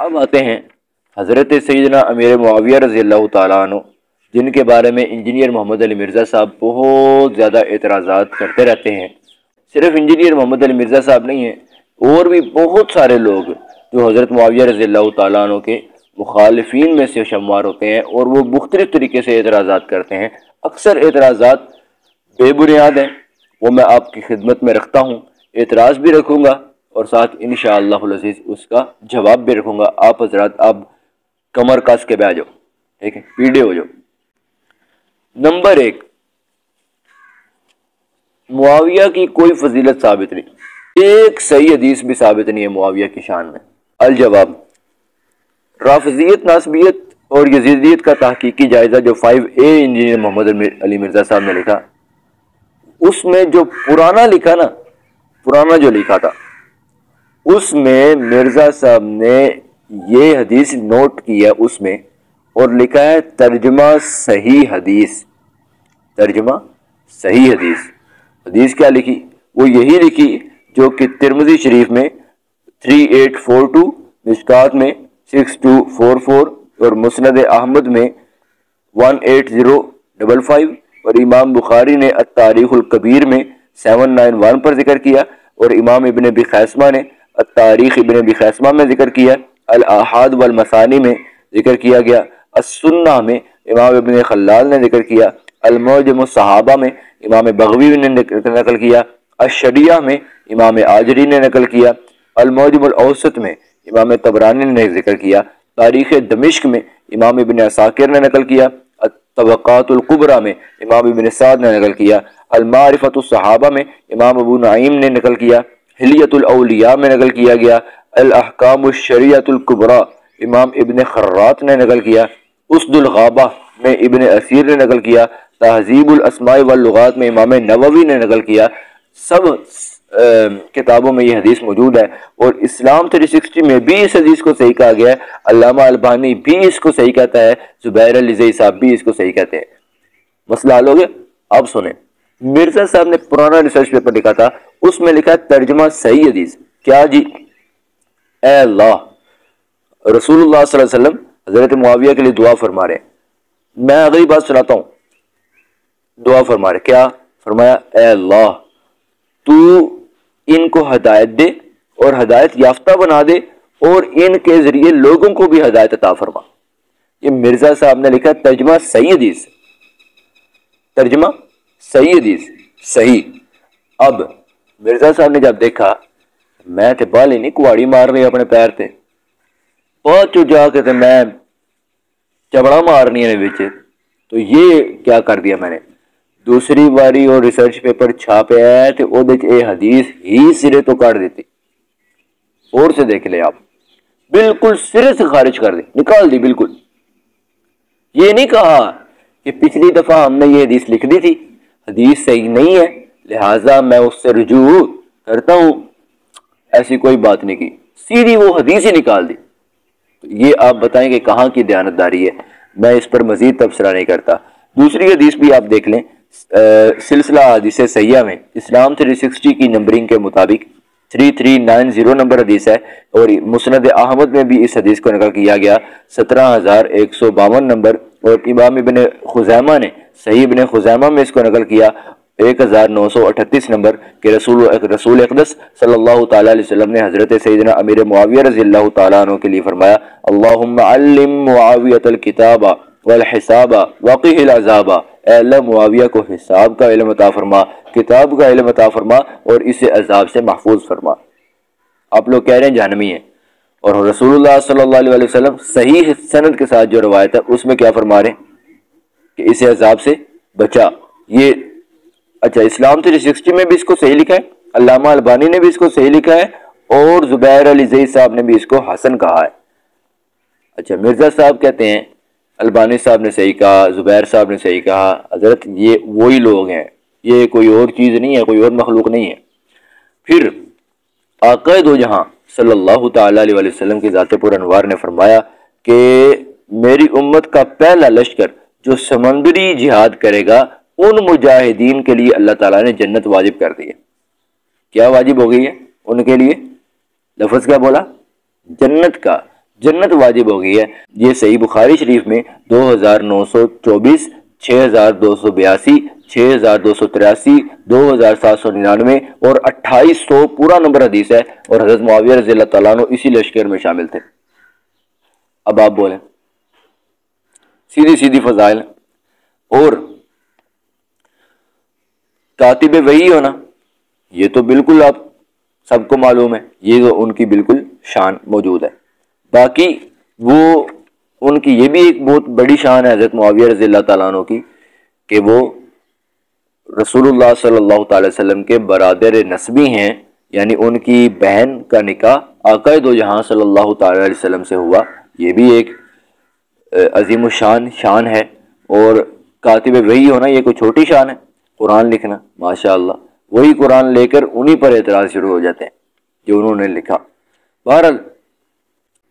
اب آتے ہیں حضرت سیدنا امیر معاویہ رضی اللہ تعالیٰ عنہ، جن کے بارے میں انجینئر محمد علی مرزا صاحب بہت زیادہ اعتراضات کرتے رہتے ہیں۔ صرف انجینئر محمد علی مرزا صاحب نہیں ہیں، اور بھی بہت سارے لوگ جو حضرت معاویہ رضی اللہ تعالیٰ عنہ کے مخالفین میں سے شمار ہوتے ہیں، اور وہ مختلف طریقے سے اعتراضات کرتے ہیں۔ اکثر اعتراضات بے بنیاد ہیں، وہ میں آپ کی خدمت میں رکھتا ہوں، اعتراض بھی رکھوں گا اور ساتھ انشاءاللہ العزیز اس کا جواب بھی رکھوں گا۔ آپ حضرات آپ کمر کس کے بیٹھ جاؤ، ٹھیک ہے، پیڑے ہو جاؤ۔ نمبر 1، معاویہ کی کوئی فضیلت ثابت نہیں، ایک صحیح حدیث بھی ثابت نہیں ہے معاویہ کی شان میں۔ الجواب، رافضیت، ناصبیت اور یزیدیت کا تحقیقی جائزہ جو 5A انجینئر محمد علی مرزا صاحب نے لکھا، اس میں جو پرانا لکھا نا، پرانا جو لکھا تھا، اس میں مرزا صاحب نے یہ حدیث نوٹ کیا اس میں، اور لکھا ہے ترجمہ صحیح حدیث۔ ترجمہ صحیح حدیث، حدیث کیا لکھی؟ وہ یہی لکھی جو کہ ترمذی شریف میں 3842، مشکات میں 6244 اور مسند احمد میں 18055، اور امام بخاری نے التاریخ الکبیر میں 791 پر ذکر کیا، اور امام ابن ابی خیثمہ نے التاریخ ابن ابی خیثمہ میں ذکر کیا، الاحاد والمثانی میں ذکر کیا گیا، السنہ میں امام ابن خلال نے ذکر کیا، المعجم الصحابہ میں امام بغوی نے نقل کیا، الشریعہ میں امام آجری نے نقل کیا، المعجم الاوسط میں امام طبرانی نے ذکر کیا، تاریخ دمشق میں امام ابن عساکر نے نقل کیا، طبقات القبرى میں امام ابن سعد نے نقل کیا، المعرفۃ الصحابہ میں امام ابو نعیم نے نقل کیا، حلیۃ الاولیاء میں نقل کیا گیا، الاحکام الشریعۃ الکبریٰ امام ابن خرات نے نقل کیا، اسد الغابہ میں ابن اسیر نے نقل کیا، تہذیب الاسماء واللغات میں امام نووی نے نقل کیا۔ سب کتابوں میں یہ حدیث موجود ہے، اور اسلام 360 میں بھی اس حدیث کو صحیح کہا گیا ہے، علامہ البانی بھی اس کو صحیح کہتا ہے، زبیر علیزئی صاحب بھی اس کو صحیح کہتے ہیں۔ مسئلہ حل ہو گیا؟ اب سنیں، مرزا صاحب نے پرانا ریسرچ پیپر لکھا تھا، اس میں لکھا ترجمہ صحیح حدیث۔ کیا جی؟ اے اللہ، رسول اللہ صلی اللہ علیہ وسلم حضرت معاویہ کے لیے دعا فرما رہے ہیں۔ میں اگلی بات سناتا ہوں، دعا فرما رہے، کیا فرمایا؟ اے اللہ، تو ان کو ہدایت دے اور ہدایت یافتہ بنا دے، اور ان کے ذریعے لوگوں کو بھی ہدایت عطا فرما۔ یہ مرزا صاحب نے لکھا ترجمہ صحیح حدیث، ترجمہ صحیح حدیث، صحیح۔ اب مرزا صاحب نے جب دیکھا میں تے بالی نہیں کواڑی مار رہی اپنے پیر تے، بہت چو جا کے تے میں چبڑا مارنی ہے بچ، تو یہ کیا کر دیا میں نے، دوسری باری اور ریسرچ پیپر چھاپے ہے تے او دیکھ اے حدیث ہی سرے تو کاٹ دیتی، اور سے دیکھ لے آپ، بالکل سرے سے خارج کر دی، نکال دی بالکل۔ یہ نہیں کہا کہ پچھلی دفعہ ہم نے یہ حدیث لکھ دی تھی، حدیث صحیح نہیں ہے لہٰذا میں اس سے رجوع کرتا ہوں، ایسی کوئی بات نہیں کی، سیدھی وہ حدیث ہی نکال دی۔ یہ آپ بتائیں کہ کہاں کی دیانتداری ہے؟ میں اس پر مزید تبصرہ نہیں کرتا۔ دوسری حدیث بھی آپ دیکھ لیں، سلسلہ حدیث صحیحہ میں اسلام 360 کی نمبرنگ کے مطابق 3390 نمبر حدیث ہے، اور مسند احمد میں بھی اس حدیث کو نقل کیا گیا 17152 نمبر، اور امام ابن خزیمہ نے صحیح ابن خزیمہ میں اس کو نقل کیا 1938 نمبر کہ رسول اقدس صلی اللہ تعالیٰ علیہ وسلم نے حضرت سیدنا امیر معاویہ رضی اللہ تعالیٰ عنہ کے لیے فرمایا، اللہم علم معاویۃ الکتاب والحساب وقہ العذاب، اے اللہ معاویہ کو حساب کا علم عطا فرما، کتاب کا علم عطا فرما، اور اسے عذاب سے محفوظ فرما۔ آپ لوگ کہہ رہے ہیں جہنمی ہے، اور رسول اللہ صلی اللہ علیہ وسلم صحیح سند کے ساتھ جو روایت ہے اس میں کیا فرما رہے ہیں کہ اسے عذاب سے بچا۔ یہ اچھا، اسلام 360 میں بھی اس کو صحیح لکھا ہے، علامہ البانی نے بھی اس کو صحیح لکھا ہے، اور زبیر علیزئی صاحب نے بھی اس کو حسن کہا ہے۔ اچھا، مرزا صاحب کہتے ہیں البانی صاحب نے صحیح کہا، زبیر صاحب نے صحیح کہا، حضرت یہ وہی لوگ ہیں، یہ کوئی اور چیز نہیں ہے، کوئی اور مخلوق نہیں ہے۔ پھر آقا دو جہاں صلی اللہ تعالیٰ علیہ وسلم کی ذات پر انوار نے فرمایا کہ میری امت کا پہلا لشکر جو سمندری جہاد کرے گا، ان مجاہدین کے لیے اللہ تعالیٰ نے جنت واجب کر دی ہے۔ کیا واجب ہو گئی ہے ان کے لیے؟ لفظ کیا بولا؟ جنت کا۔ جنت واجب ہو گئی ہے۔ یہ صحیح بخاری شریف میں 2924، 6282، 6283، 2799 اور 2800 پورا نمبر حدیث ہے، اور حضرت معاویہ رضی اللہ تعالیٰ عنہ اسی لشکر میں شامل تھے۔ اب آپ بولیں، سیدھی سیدھی فضائل۔ اور کاتب وحی ہونا، یہ تو بالکل آپ سب کو معلوم ہے، یہ تو ان کی بالکل شان موجود ہے۔ باقی وہ ان کی یہ بھی ایک بہت بڑی شان ہے حضرت معاویہ رضی اللہ تعالیٰ عنہ کی، کہ وہ رسول اللہ صلی اللہ تعالی وسلم کے برادر نسبی ہیں، یعنی ان کی بہن کا نکاح آقا دو جہاں صلی اللہ تعالی علیہ وسلم سے ہوا۔ یہ بھی ایک عظیم الشان شان ہے۔ اور کاتب وحی ہونا یہ کوئی چھوٹی شان ہے؟ قرآن لکھنا، ماشاءاللہ وہی قرآن لے کر انہی پر اعتراض شروع ہو جاتے ہیں جو انہوں نے لکھا۔ بہرحال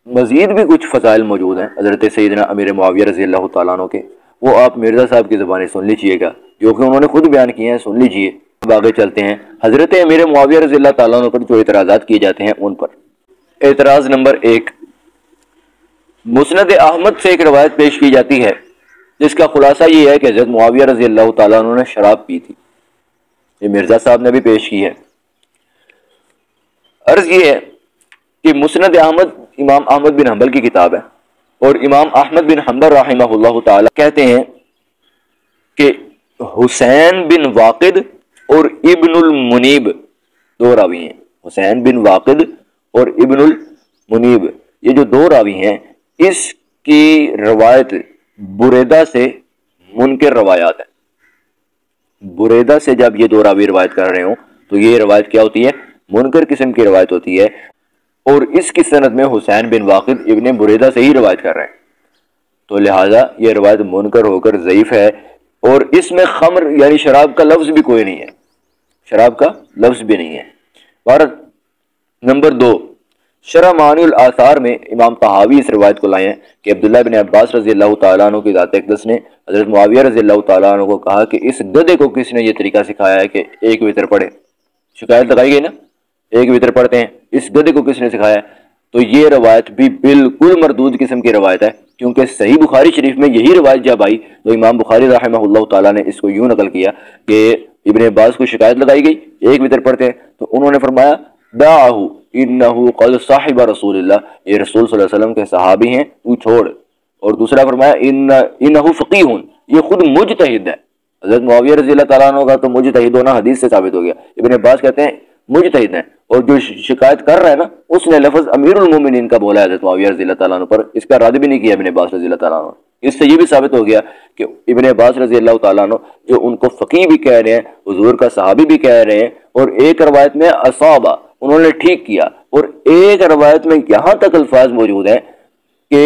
مزید بھی کچھ فضائل موجود ہیں حضرت سیدنا امیر معاویہ رضی اللہ تعالیٰ عنہ کے، وہ آپ مرزا صاحب کی زبانیں سن لیجئے گا، جو کہ انہوں نے خود بیان کیے ہیں، سن لیجئے۔ اب آگے چلتے ہیں حضرت امیر معاویہ رضی اللہ تعالیٰ عنہ پر جو اعتراضات کیے جاتے ہیں ان پر۔ اعتراض نمبر 1، مسند احمد سے ایک روایت پیش کی جاتی ہے جس کا خلاصہ یہ ہے کہ حضرت معاویہ رضی اللہ تعالیٰ عنہ نے شراب پی تھی۔ یہ مرزا صاحب نے بھی پیش کی ہے۔ عرض یہ ہے کہ مسند احمد امام احمد بن حنبل کی کتاب ہے، اور امام احمد بن حنبل رحمہ اللہ تعالی کہتے ہیں کہ حسین بن واقد اور ابن المنیب دو راوی ہیں۔ حسین بن واقد اور ابن المنیب یہ جو دو راوی ہیں، اس کی روایت بریدہ سے منکر روایات ہیں۔ بریدہ سے جب یہ دو راوی روایت کر رہے ہوں تو یہ روایت کیا ہوتی ہے؟ منکر قسم کی روایت ہوتی ہے، اور اس کی سند میں حسین بن واقد ابن بریدہ سے ہی روایت کر رہے ہیں، تو لہٰذا یہ روایت منکر ہو کر ضعیف ہے، اور اس میں خمر یعنی شراب کا لفظ بھی کوئی نہیں ہے، شراب کا لفظ بھی نہیں ہے۔ بھارت نمبر 2، شرح معانی الاثار میں امام طحاوی اس روایت کو لائے ہیں کہ عبداللہ بن عباس رضی اللہ تعالیٰ عنہ کی ذات اقدس نے حضرت معاویہ رضی اللہ تعالیٰ عنہ کو کہا کہ اس گدھے کو کس نے یہ طریقہ سکھایا ہے کہ ایک وتر پڑھے؟ شکایت لگائی گئی نا، ایک وتر پڑھتے ہیں، اس گدھے کو کس نے سکھایا ہے؟ تو یہ روایت بھی بالکل مردود قسم کی روایت ہے، کیونکہ صحیح بخاری شریف میں یہی روایت جب آئی تو امام بخاری رحمہ اللہ تعالیٰ نے اس کو یوں نقل کیا کہ ابن عباس کو شکایت لگائی گئی ایک وتر پڑھتے ہیں، تو انہوں نے فرمایا دعہ انہو قد صاحب رسول اللہ، یہ رسول صلی اللہ علیہ وسلم کے صحابی ہیں، تو چھوڑ۔ اور دوسرا فرمایا انہو فقیہ، یہ خود مجتہد ہے۔ حضرت معاویہ رضی اللہ تعالیٰ عنہ کا تو مجتہد ہونا حدیث سے ثابت ہو گیا، ابن عباس کہتے ہیں مجتہد ہیں، اور جو شکایت کر رہا ہے نا اس نے لفظ امیر المومنین کا بولا ہے حضرت معاویہ رضی اللہ تعالیٰ عنہ پر، اس کا رد بھی نہیں کیا ابن عباس رضی اللہ تعالیٰ عنہ۔ اس سے یہ بھی ثابت ہو گیا کہ ابن عباس رضی اللہ تعالیٰ عنہ جو ان کو فقیہ بھی کہہ رہے ہیں، حضور کا صحابی بھی کہہ رہے ہیں، اور ایک روایت میں اصابہ انہوں نے ٹھیک کیا، اور ایک روایت میں یہاں تک الفاظ موجود ہیں کہ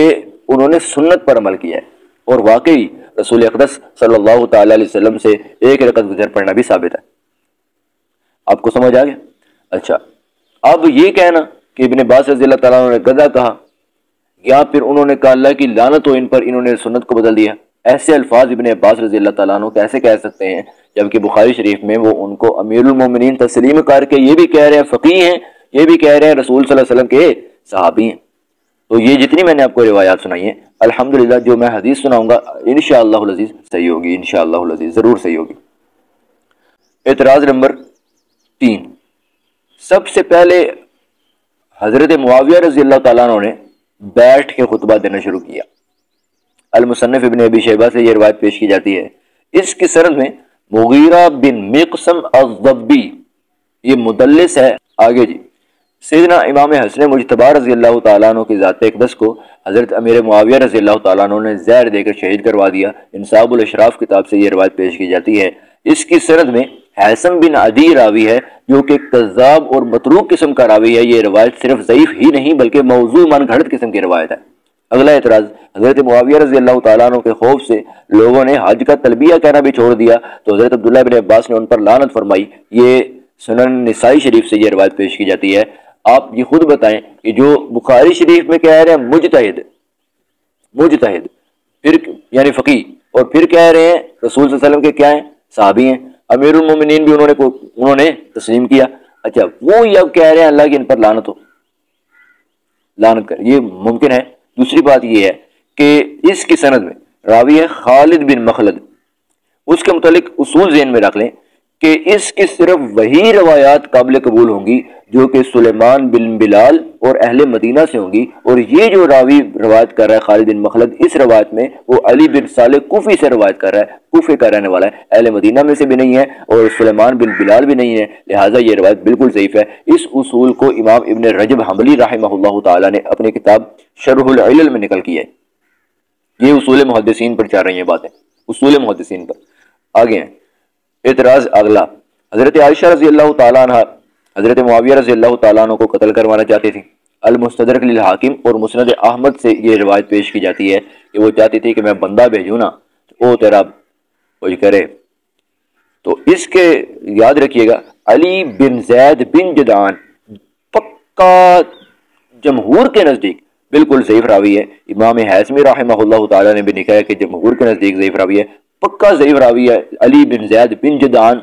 انہوں نے سنت پر عمل کیا ہے، اور واقعی رسول اقدس صلی اللہ تعالی علیہ وسلم سے ایک رکعت وتر پڑھنا بھی ثابت ہے۔ آپ کو سمجھ آ گیا؟ اچھا، اب یہ کہنا کہ ابن عباس رضی اللہ تعالیٰ عنہ نے گدھا کہا، یا پھر انہوں نے کہا اللہ کی لعنت ہو ان پر، انہوں نے سنت کو بدل دیا، ایسے الفاظ ابن عباس رضی اللہ تعالیٰ عنہ کیسے کہہ سکتے ہیں جبکہ بخاری شریف میں وہ ان کو امیر المومنین تسلیم کر کے یہ بھی کہہ رہے ہیں فقیہ ہیں، یہ بھی کہہ رہے ہیں رسول صلی اللہ علیہ وسلم کے صحابی ہیں۔ تو یہ جتنی میں نے آپ کو روایات سنائی ہیں الحمدللہ جو میں حدیث سناؤں گا انشاءاللہ العزیز صحیح ہوگی، انشاءاللہ العزیز ضرور صحیح ہوگی۔ اعتراض نمبر 3، سب سے پہلے حضرت معاویہ رضی اللہ تعالیٰ عنہ نے بیٹھ کے خطبہ دینا شروع کیا۔ المصنف ابن ابی شیبہ سے یہ روایت پیش کی جاتی ہے، اس کی سند میں مغیرہ بن مقسم الضبی، یہ مدلس ہے۔ آگے جی، سیدنا امام حسن مجتبی رضی اللہ تعالیٰ عنہ کی ذات اقدس کو حضرت امیر معاویہ رضی اللہ تعالیٰ عنہ نے زہر دے کر شہید کروا دیا۔ انصاب الاشراف کتاب سے یہ روایت پیش کی جاتی ہے، اس کی سند میں حیثم بن عدی راوی ہے جو کہ کذاب اور متروک قسم کا راوی ہے۔ یہ روایت صرف ضعیف ہی نہیں بلکہ موضوع من گھڑت قسم کی روایت ہے۔ اگلا اعتراض، حضرت معاویہ رضی اللہ تعالیٰ عنہ کے خوف سے لوگوں نے حج کا تلبیہ کہنا بھی چھوڑ دیا تو حضرت عبداللہ بن عباس نے ان پر لعنت فرمائی۔ یہ سنن نسائی شریف سے یہ روایت پیش کی جاتی ہے۔ آپ یہ خود بتائیں کہ جو بخاری شریف میں کہہ رہے ہیں مجتہد پھر یعنی فقیہ، اور پھر کہہ رہے ہیں رسول صلی اللہ علیہ وسلم کے کیا ہیں؟ صحابی ہیں، امیر المومنین بھی انہوں نے تسلیم کیا۔ اچھا، وہ یہ اب کہہ رہے ہیں اللہ کی ان پر لعنت ہو، لعنت کر، یہ ممکن ہے۔ دوسری بات یہ ہے کہ اس کی سند میں راوی ہے خالد بن مخلد، اس کے متعلق اصول ذہن میں رکھ لیں کہ اس کی صرف وہی روایات قابل قبول ہوں گی جو کہ سلیمان بن بلال اور اہل مدینہ سے ہوں گی، اور یہ جو راوی روایت کر رہا ہے خالد بن مخلد، اس روایت میں وہ علی بن صالح کوفی سے روایت کر رہا ہے، کوفے کا رہنے والا ہے، اہل مدینہ میں سے بھی نہیں ہے اور سلیمان بن بلال بھی نہیں ہے، لہٰذا یہ روایت بالکل ضعیف ہے۔ اس اصول کو امام ابن رجب حنبلی رحمہ اللہ تعالی نے اپنی کتاب شرح العلل میں نقل کیا ہے۔ یہ اصول محدثین پر چل رہی ہیں باتیں، اصول محدثین پر۔ آگے ہیں اعتراض اگلا، حضرت عائشہ رضی اللہ تعالیٰ عنہ حضرت معاویہ رضی اللہ تعالیٰ عنہ کو قتل کروانا چاہتی تھی۔ المستدرک للحاکم اور مسند احمد سے یہ روایت پیش کی جاتی ہے کہ وہ چاہتی تھی کہ میں بندہ بھیجوں نا تو وہ تیرا کچھ کرے۔ تو اس کے یاد رکھیے گا علی بن زید بن جدعان پکا جمہور کے نزدیک بالکل ضعیف راوی ہے۔ امام حیثمی رحمہ اللہ تعالیٰ نے بھی لکھا ہے کہ جمہور کے نزدیک ضعیف راوی ہے، پکا ضعیف راوی ہے۔ علی بن زید بن جدعان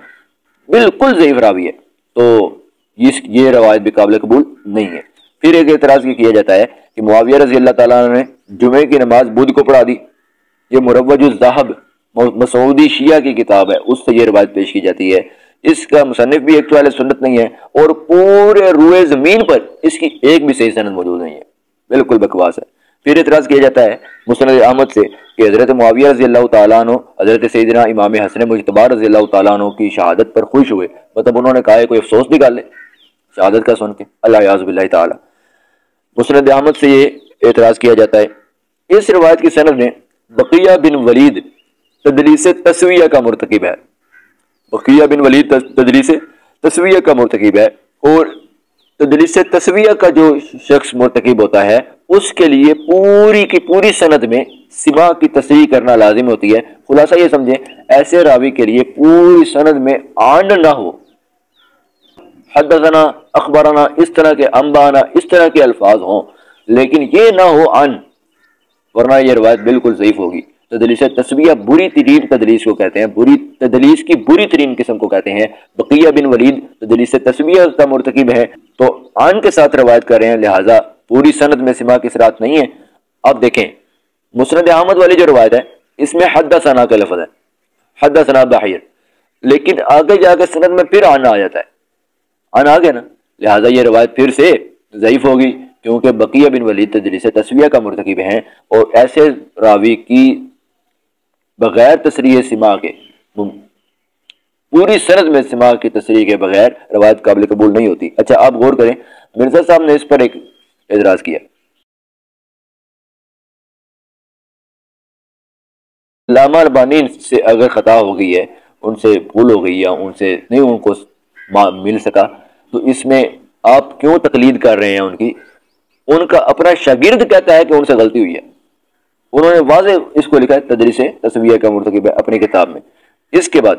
بالکل ضعیف راوی ہے، تو یہ روایت بھی قابل قبول نہیں ہے۔ پھر ایک اعتراض یہ کیا جاتا ہے کہ معاویہ رضی اللہ تعالیٰ عنہ نے جمعے کی نماز بدھ کو پڑھا دی، یہ مروج الذہب مسعودی شیعہ کی کتاب ہے، اس سے یہ روایت پیش کی جاتی ہے۔ اس کا مصنف بھی ایک تو اہل سنت نہیں ہے اور پورے روئے زمین پر اس کی ایک بھی صحیح سند موجود نہیں ہے، بالکل بکواس ہے۔ پھر اعتراض کیا جاتا ہے مسند احمد سے کہ حضرت معاویہ رضی اللہ تعالیٰ عنہ حضرت سیدنا امام حسن مجتبی رضی اللہ تعالیٰ عنہ کی شہادت پر خوش ہوئے، مطلب انہوں نے کہا ہے کوئی افسوس نکال لے شہادت کا سن کے، اللہ یعوذ باللہ تعالیٰ۔ مسند احمد سے یہ اعتراض کیا جاتا ہے اس روایت کی سند میں بقیہ بن ولید تدلیس تسویہ کا مرتکب ہے، بقیہ بن ولید تدلیس تسویہ کا مرتکب ہے، اور تدلیس تسویہ کا جو شخص مرتکب ہوتا ہے اس کے لیے پوری کی پوری سند میں سماع کی تصریح کرنا لازم ہوتی ہے۔ خلاصہ یہ سمجھیں ایسے راوی کے لیے پوری سند میں آن نہ ہو، حدثنا اخبرنا اس طرح کے، انبانا اس طرح کے الفاظ ہوں، لیکن یہ نہ ہو ان، ورنہ یہ روایت بالکل ضعیف ہوگی۔ تدلیس تسویہ بری ترین تدلیس کو کہتے ہیں، بری تدلیس کی بری ترین قسم کو کہتے ہیں۔ بقیہ بن ولید تدلیس تسویہ کا مرتکب ہے تو عن کے ساتھ روایت کر رہے ہیں، لہٰذا پوری سند میں سماع کی صراحت نہیں ہے۔ اب دیکھیں مسند احمد والی جو روایت ہے اس میں حدثنا کا لفظ ہے، حدثنا بحیر، لیکن آگے جا کے سند میں پھر عن آ جاتا ہے، عن آ گیا نا، لہٰذا یہ روایت پھر سے ضعیف ہوگی کیونکہ بقیہ بن ولید تدلیس تسویہ کا مرتکب ہیں، اور ایسے راوی کی بغیر تصریح سماع کے، پوری سند میں سماع کی تصریح کے بغیر روایت قابل قبول نہیں ہوتی۔ اچھا آپ غور کریں، مرزا صاحب نے اس پر ایک اعتراض کیا، علامہ البانی سے اگر خطا ہو گئی ہے، ان سے بھول ہو گئی یا ان سے نہیں ان کو مل سکا، تو اس میں آپ کیوں تقلید کر رہے ہیں ان کی؟ ان کا اپنا شاگرد کہتا ہے کہ ان سے غلطی ہوئی ہے، انہوں نے واضح اس کو لکھا ہے تدریس تسویہ کا مرتکب ہے اپنی کتاب میں۔ اس کے بعد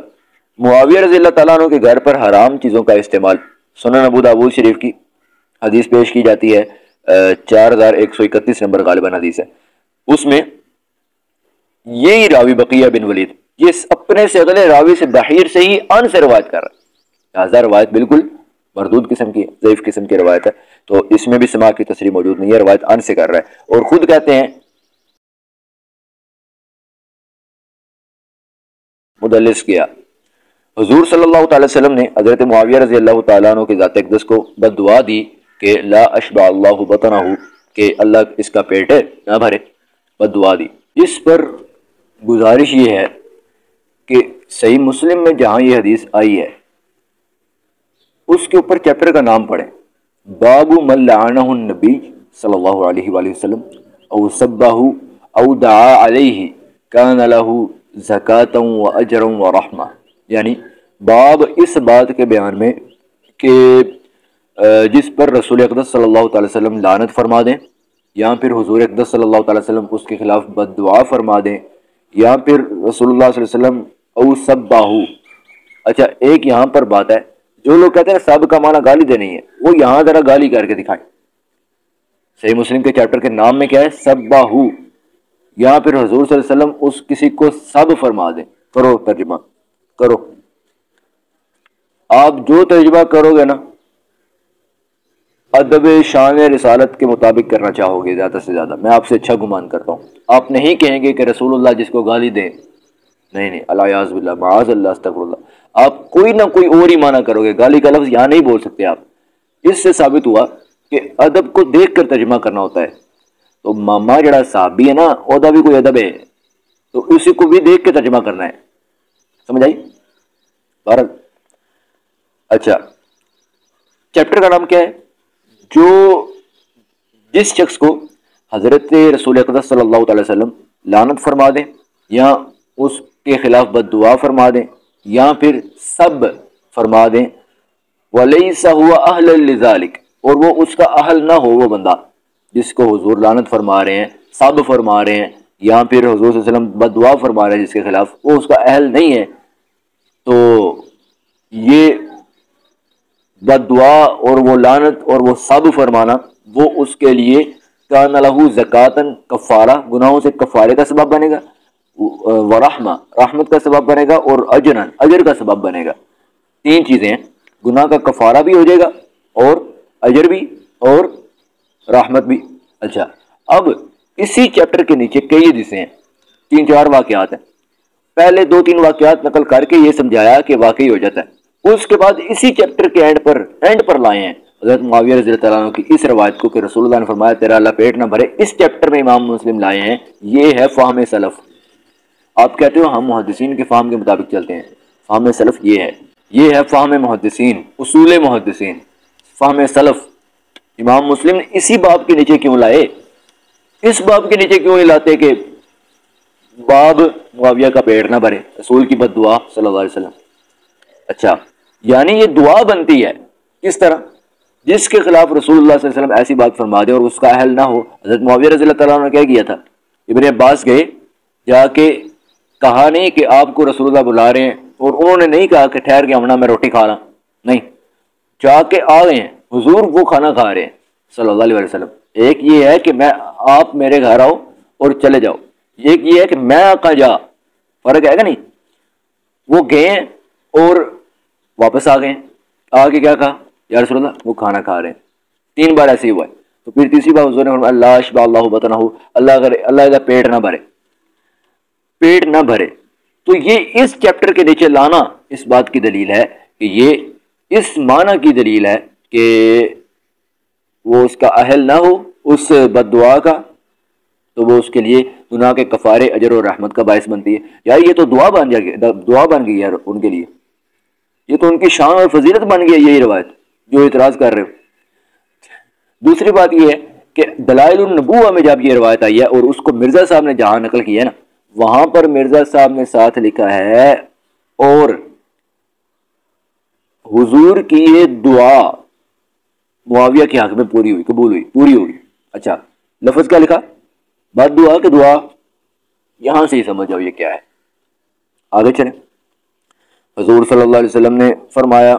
معاویہ رضی اللہ تعالیٰ عنہ کے گھر پر حرام چیزوں کا استعمال، سنن ابو داؤد شریف کی حدیث پیش کی جاتی ہے، 4131 نمبر غالباً حدیث ہے، اس میں یہی راوی بقیہ بن ولید یہ اپنے سے اگلے راوی سے بحیر سے ہی ان سے روایت کر رہا ہے، لہٰذا روایت بالکل مردود قسم کی، ضعیف قسم کی روایت ہے، تو اس میں بھی سماع کی تصریح موجود نہیں ہے، روایت ان سے کر رہا ہے، اور خود کہتے ہیں مدلس کیا۔ حضور صلی اللہ تعالی وسلم نے حضرت معاویہ رضی اللہ تعالیٰ عنہ کی ذات اقدس کو بد دعا دی کہ لا اشبع اللہ بطنہ، کہ اللہ اس کا پیٹ نہ بھرے، بد دعا دی۔ اس پر گزارش یہ ہے کہ صحیح مسلم میں جہاں یہ حدیث آئی ہے اس کے اوپر چیپٹر کا نام پڑھیں، باب من لعنہ النبی صلی اللہ علیہ وآلہ وسلم او سبہ او دعا علیہ کان لہ زکاة و اجر و رحمہ، یعنی باب اس بات کے بیان میں کہ جس پر رسول اقدس صلی اللہ تعالی وسلم لعنت فرما دیں، یا پھر حضور اقدس صلی اللہ تعالی وسلم اس کے خلاف بد دعا فرما دیں، یا پھر رسول اللہ صلی اللہ علیہ وسلم او سباہو۔ اچھا ایک یہاں پر بات ہے، جو لوگ کہتے ہیں سب کا معنی گالی دینی ہے، وہ یہاں ذرا گالی کر کے دکھائیں۔ صحیح مسلم کے چیپٹر کے نام میں کیا ہے؟ سباہو، یا پھر حضور صلی اللہ علیہ وسلم اس کسی کو سب فرما دیں۔ کرو ترجمہ کرو، آپ جو ترجمہ کرو گے نا ادب شان رسالت کے مطابق کرنا چاہو گے زیادہ سے زیادہ، میں آپ سے اچھا گمان کرتا ہوں۔ آپ نہیں کہیں گے کہ رسول اللہ جس کو گالی دیں، نہیں، الیاذ باللہ، معاذ اللہ، استغفر اللہ، آپ کوئی نہ کوئی اور ہی معنی کرو گے، گالی کا لفظ یہاں نہیں بول سکتے آپ۔ اس سے ثابت ہوا کہ ادب کو دیکھ کر ترجمہ کرنا ہوتا ہے۔ تو ماما جڑا صحابی ہے نا، اودا بھی کوئی ادب ہے، تو اسی کو بھی دیکھ کے ترجمہ کرنا ہے، سمجھ آئی بہرحال؟ اچھا، چیپٹر کا نام کیا ہے؟ جو جس شخص کو حضرت رسول اقدس صلی اللہ تعالی وسلم لعنت فرما دیں، یا اس کے خلاف بد دعا فرما دیں، یا پھر سب فرما دیں، وَلَيْسَ هُوَ أَهْلًا لِذَلِكَ، اور وہ اس کا اہل نہ ہو، وہ بندہ جس کو حضور لعنت فرما رہے ہیں، سب فرما رہے ہیں، یا پھر حضور صلی اللہ علیہ وسلم بد دعا فرما رہے ہیں جس کے خلاف، وہ اس کا اہل نہیں ہے، تو یہ بد دعا اور وہ لعنت اور وہ سب فرمانا، وہ اس کے لیے کان لہو زکاتن، کفارہ، گناہوں سے کفارے کا سبب بنے گا، ورحمہ، رحمت کا سبب بنے گا، اور اجرن، اجر کا سبب بنے گا۔ تین چیزیں ہیں، گناہ کا کفارہ بھی ہو جائے گا، اور اجر بھی، اور رحمت بھی۔ اچھا، اب اسی چیپٹر کے نیچے کئی حدیثیں ہیں، 3-4 واقعات ہیں۔ پہلے 2-3 واقعات نقل کر کے یہ سمجھایا کہ واقعی ہو جاتا ہے، اس کے بعد اسی چیپٹر کے اینڈ پر لائے ہیں حضرت معاویہ رضی اللہ عنہ کی اس روایت کو کہ رسول اللہ نے فرمایا تیرا اللہ پیٹ نہ بھرے، اس چیپٹر میں امام مسلم لائے ہیں۔ یہ ہے فہم سلف۔ آپ کہتے ہو ہم محدثین کے فہم کے مطابق چلتے ہیں، فہم سلف یہ ہے فہم محدثین، اصول محدثین، فہم سلف۔ امام مسلم نے اسی باب کے نیچے کیوں لائے؟ اس باب کے نیچے کیوں نہیں لاتے کہ باب معاویہ کا پیٹ نہ بھرے، رسول کی بد دعا صلی اللہ علیہ وسلم؟ اچھا، یعنی یہ دعا بنتی ہے کس طرح؟ جس کے خلاف رسول اللہ صلی اللہ علیہ وسلم ایسی بات فرما دے اور اس کا اہل نہ ہو۔ حضرت معاویہ رضی اللہ تعالیٰ نے کیا کیا تھا؟ ابن عباس گئے، جا کے کہا نہیں کہ آپ کو رسول اللہ بلا رہے ہیں، اور انہوں نے نہیں کہا کہ ٹھہر کے آمنا میں روٹی کھا رہا، نہیں، جا کے آ گئے ہیں، حضور وہ کھانا کھا رہے ہیں صلی اللہ علیہ وسلم۔ ایک یہ ہے کہ آپ میرے گھر آؤ اور چلے جاؤ، ایک یہ ہے کہ میں آقا جا، فرق ہے گا نہیں؟ وہ گئے ہیں اور واپس آ گئے ہیں، آ کے کیا کہا؟ یا رسول اللہ وہ کھانا کھا رہے ہیں۔ 3 بار ایسے ہی ہوا ہے۔ تو پھر تیسری بار حضور نے فرمایا اللہ اشبع اللہ بطنہ، اللہ کا پیٹ نہ بھرے، پیٹ نہ بھرے۔ تو یہ اس چیپٹر کے نیچے لانا اس بات کی دلیل ہے کہ یہ اس معنی کی دلیل ہے کہ وہ اس کا اہل نہ ہو اس بد دعا کا، تو وہ اس کے لیے گناہ کے کفارے، اجر اور رحمت کا باعث بنتی ہے۔ یار یہ تو دعا بن گئی یار ان کے لیے، یہ تو ان کی شان اور فضیلت بن گئی یہی روایت جو اعتراض کر رہے ہو۔ دوسری بات یہ ہے کہ دلائل النبوہ میں جب یہ روایت آئی ہے اور اس کو مرزا صاحب نے جہاں نقل کیا ہے نا، وہاں پر مرزا صاحب نے ساتھ لکھا ہے اور حضور کی یہ دعا معاویہ کے حق میں پوری ہوئی، قبول ہوئی، پوری ہوئی۔ اچھا، لفظ کیا لکھا؟ بد دعا کہ دعا، یہاں سے ہی سمجھ جاؤ یہ کیا ہے۔ آگے چلیں، حضور صلی اللہ علیہ وسلم نے فرمایا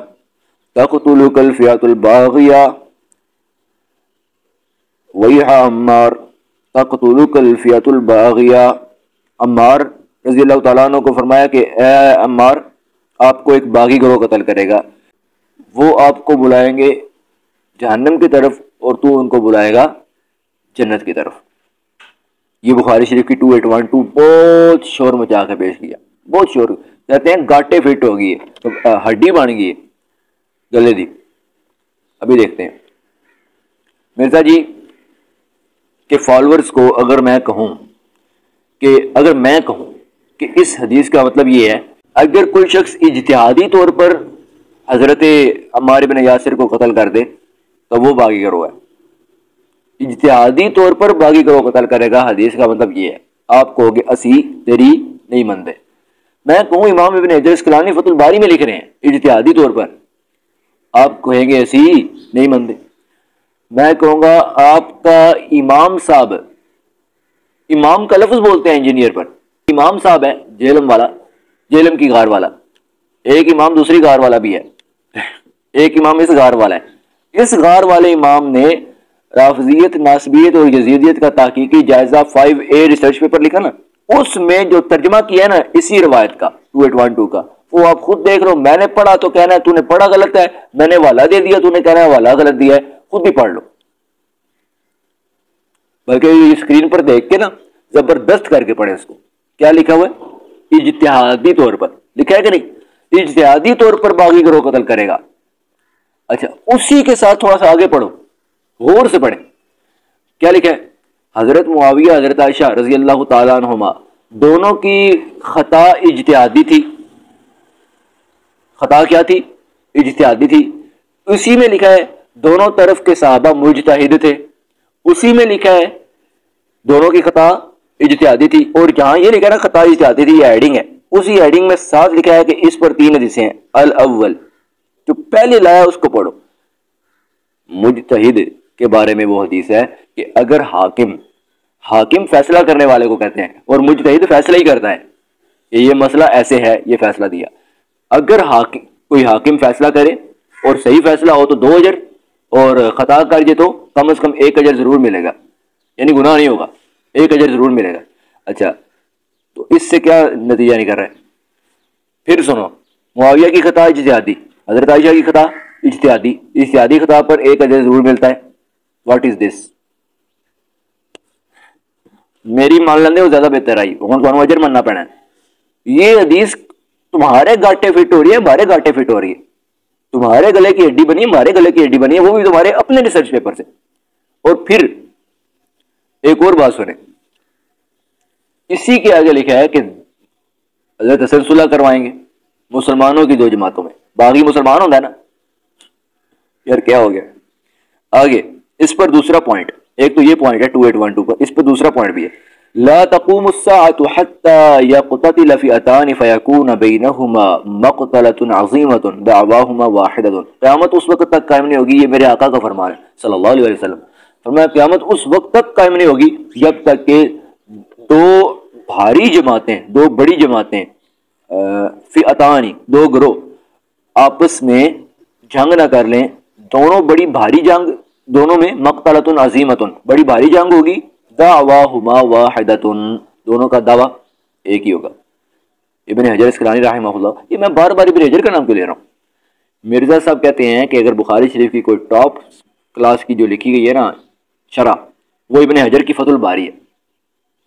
تقتلک الفئۃ الباغیہ ویحا عمار، تقتلک الفئۃ الباغیہ۔ عمار رضی اللہ تعالیٰ عنہ کو فرمایا کہ اے عمار، آپ کو ایک باغی گروہ قتل کرے گا، وہ آپ کو بلائیں گے جہنم کی طرف اور تو ان کو بلائے گا جنت کی طرف۔ یہ بخاری شریف کی 2812 بہت شور مچا کے پیش کیا، بہت شور، کہتے ہیں گاٹے فٹ ہو گئی ہے، ہڈی بن گئی ہے گلے دی۔ ابھی دیکھتے ہیں مرزا جی کے فالورز کو اگر میں کہوں کہ اس حدیث کا مطلب یہ ہے، اگر کوئی شخص اجتہادی طور پر حضرت عمار بن یاسر کو قتل کر دے تو وہ باغی گروہ ہے، اجتہادی طور پر باغی گروہ قتل کرے گا، حدیث کا مطلب یہ ہے۔ آپ کہو گے اسی تیری نہیں مندے، میں کہوں امام ابن حجر اسقلانی فتح الباری میں لکھ رہے ہیں اجتہادی طور پر، آپ کہیں گے اسی نہیں مندے۔ میں کہوں گا آپ کا امام صاحب، امام کا لفظ بولتے ہیں انجینئر پر، امام صاحب ہے جہلم والا، جہلم کی غار والا، ایک امام دوسری غار والا بھی ہے، ایک امام اس غار والا ہے۔ اس غار والے امام نے رافضیت، ناصبیت اور یزیدیت کا تحقیقی جائزہ 5A ریسرچ پیپر لکھا نا، اس میں جو ترجمہ کیا ہے نا اسی روایت کا 2812 کا، وہ آپ خود دیکھ لو۔ میں نے پڑھا تو کہنا ہے تو نے پڑھا غلط ہے، میں نے حوالہ دے دیا تو نے کہنا ہے حوالہ غلط دیا ہے، خود بھی پڑھ لو، بلکہ یہ اسکرین پر دیکھ کے نا زبردست کر کے پڑھیں اس کو. کیا لکھا ہوا ہے؟ اجتہادی طور پر لکھا ہے کہ نہیں؟ اجتہادی طور پر باغی گروہ قتل کرے گا. اچھا اسی کے ساتھ تھوڑا سا آگے پڑھو، غور سے پڑھیں. کیا لکھا ہے؟ حضرت معاویہ حضرت عائشہ رضی اللہ تعالیٰ عنہما دونوں کی خطا اجتہادی تھی. خطا کیا تھی؟ اجتہادی تھی. اسی میں لکھا ہے دونوں طرف کے صحابہ مجتہد تھے. اسی میں لکھا ہے دونوں کی خطا اجتہادی تھی. اور جہاں یہ لکھا ہے نا خطا اجتہادی تھی، یہ ایڈنگ ہے. اسی ایڈنگ میں ساتھ لکھا ہے کہ اس پر 3 حدیثیں ہیں. الاول جو پہلے لایا اس کو پڑھو. مجتہد کے بارے میں وہ حدیث ہے کہ اگر حاکم فیصلہ کرنے والے کو کہتے ہیں، اور مجتہد فیصلہ ہی کرتا ہے کہ یہ مسئلہ ایسے ہے، یہ فیصلہ دیا. اگر کوئی حاکم فیصلہ کرے اور صحیح فیصلہ ہو تو 2 اجر، اور خطا کر جائے تو کم از کم 1 اجر ضرور ملے گا، یعنی گناہ نہیں ہوگا، 1 اجر ضرور ملے گا. اچھا تو اس سے کیا نتیجہ نکل رہا ہے؟ پھر سنو، معاویہ کی خطا اجتہادی، حضرت عائشہ کی خطا اجتہادی. اجتہادی خطا پر 1 اجر ضرور ملتا ہے. واٹ از دس؟ میری مان لیندے وہ زیادہ بہتر آئی، تمہیں اجر مننا پڑنا ہے. یہ حدیث تمہارے گاٹے فٹ ہو رہی ہے، ہمارے گاٹے فٹ ہو رہی ہے. تمہارے گلے کی ہڈی بنی ہے، ہمارے گلے کی ہڈی بنی ہے، وہ بھی تمہارے اپنے ریسرچ پیپر سے. اور پھر ایک اور بات سنیں، اسی کے آگے لکھا ہے کہ حضرت حسن صلح کروائیں گے مسلمانوں کی 2 جماعتوں میں. باغی مسلمان ہوتا ہے نا یار، کیا ہو گیا آگے. اس پر دوسرا پوائنٹ، ایک تو یہ پوائنٹ ہے 2812 پر، اس پر دوسرا پوائنٹ بھی ہے. لا تقوم الساعة حتى يقتتل فئتان فيكون بينهما مقتلة عظيمة دعواهما واحدة. قیامت اس وقت تک قائم نہیں ہوگی، یہ میرے آقا کا فرمان ہے صلی اللہ علیہ وسلم. فرمایا قیامت اس وقت تک قائم نہیں ہوگی جب تک کہ 2 بھاری جماعتیں، 2 بڑی جماعتیں، فئتان 2 گروہ آپس میں جنگ نہ کر لیں. دونوں بڑی بھاری جنگ، دونوں میں مقتلۃ عظیمۃ، بڑی بھاری جنگ ہوگی. دعواہما واحدۃ، دونوں کا دعویٰ ایک ہی ہوگا. ابن حجر اسقلانی رحمہ اللہ، یہ میں بار بار ابن حجر کا نام کیوں لے رہا ہوں؟ مرزا صاحب کہتے ہیں کہ اگر بخاری شریف کی کوئی ٹاپ کلاس کی جو لکھی گئی ہے نا شرح، وہ ابن حجر کی فتح الباری ہے.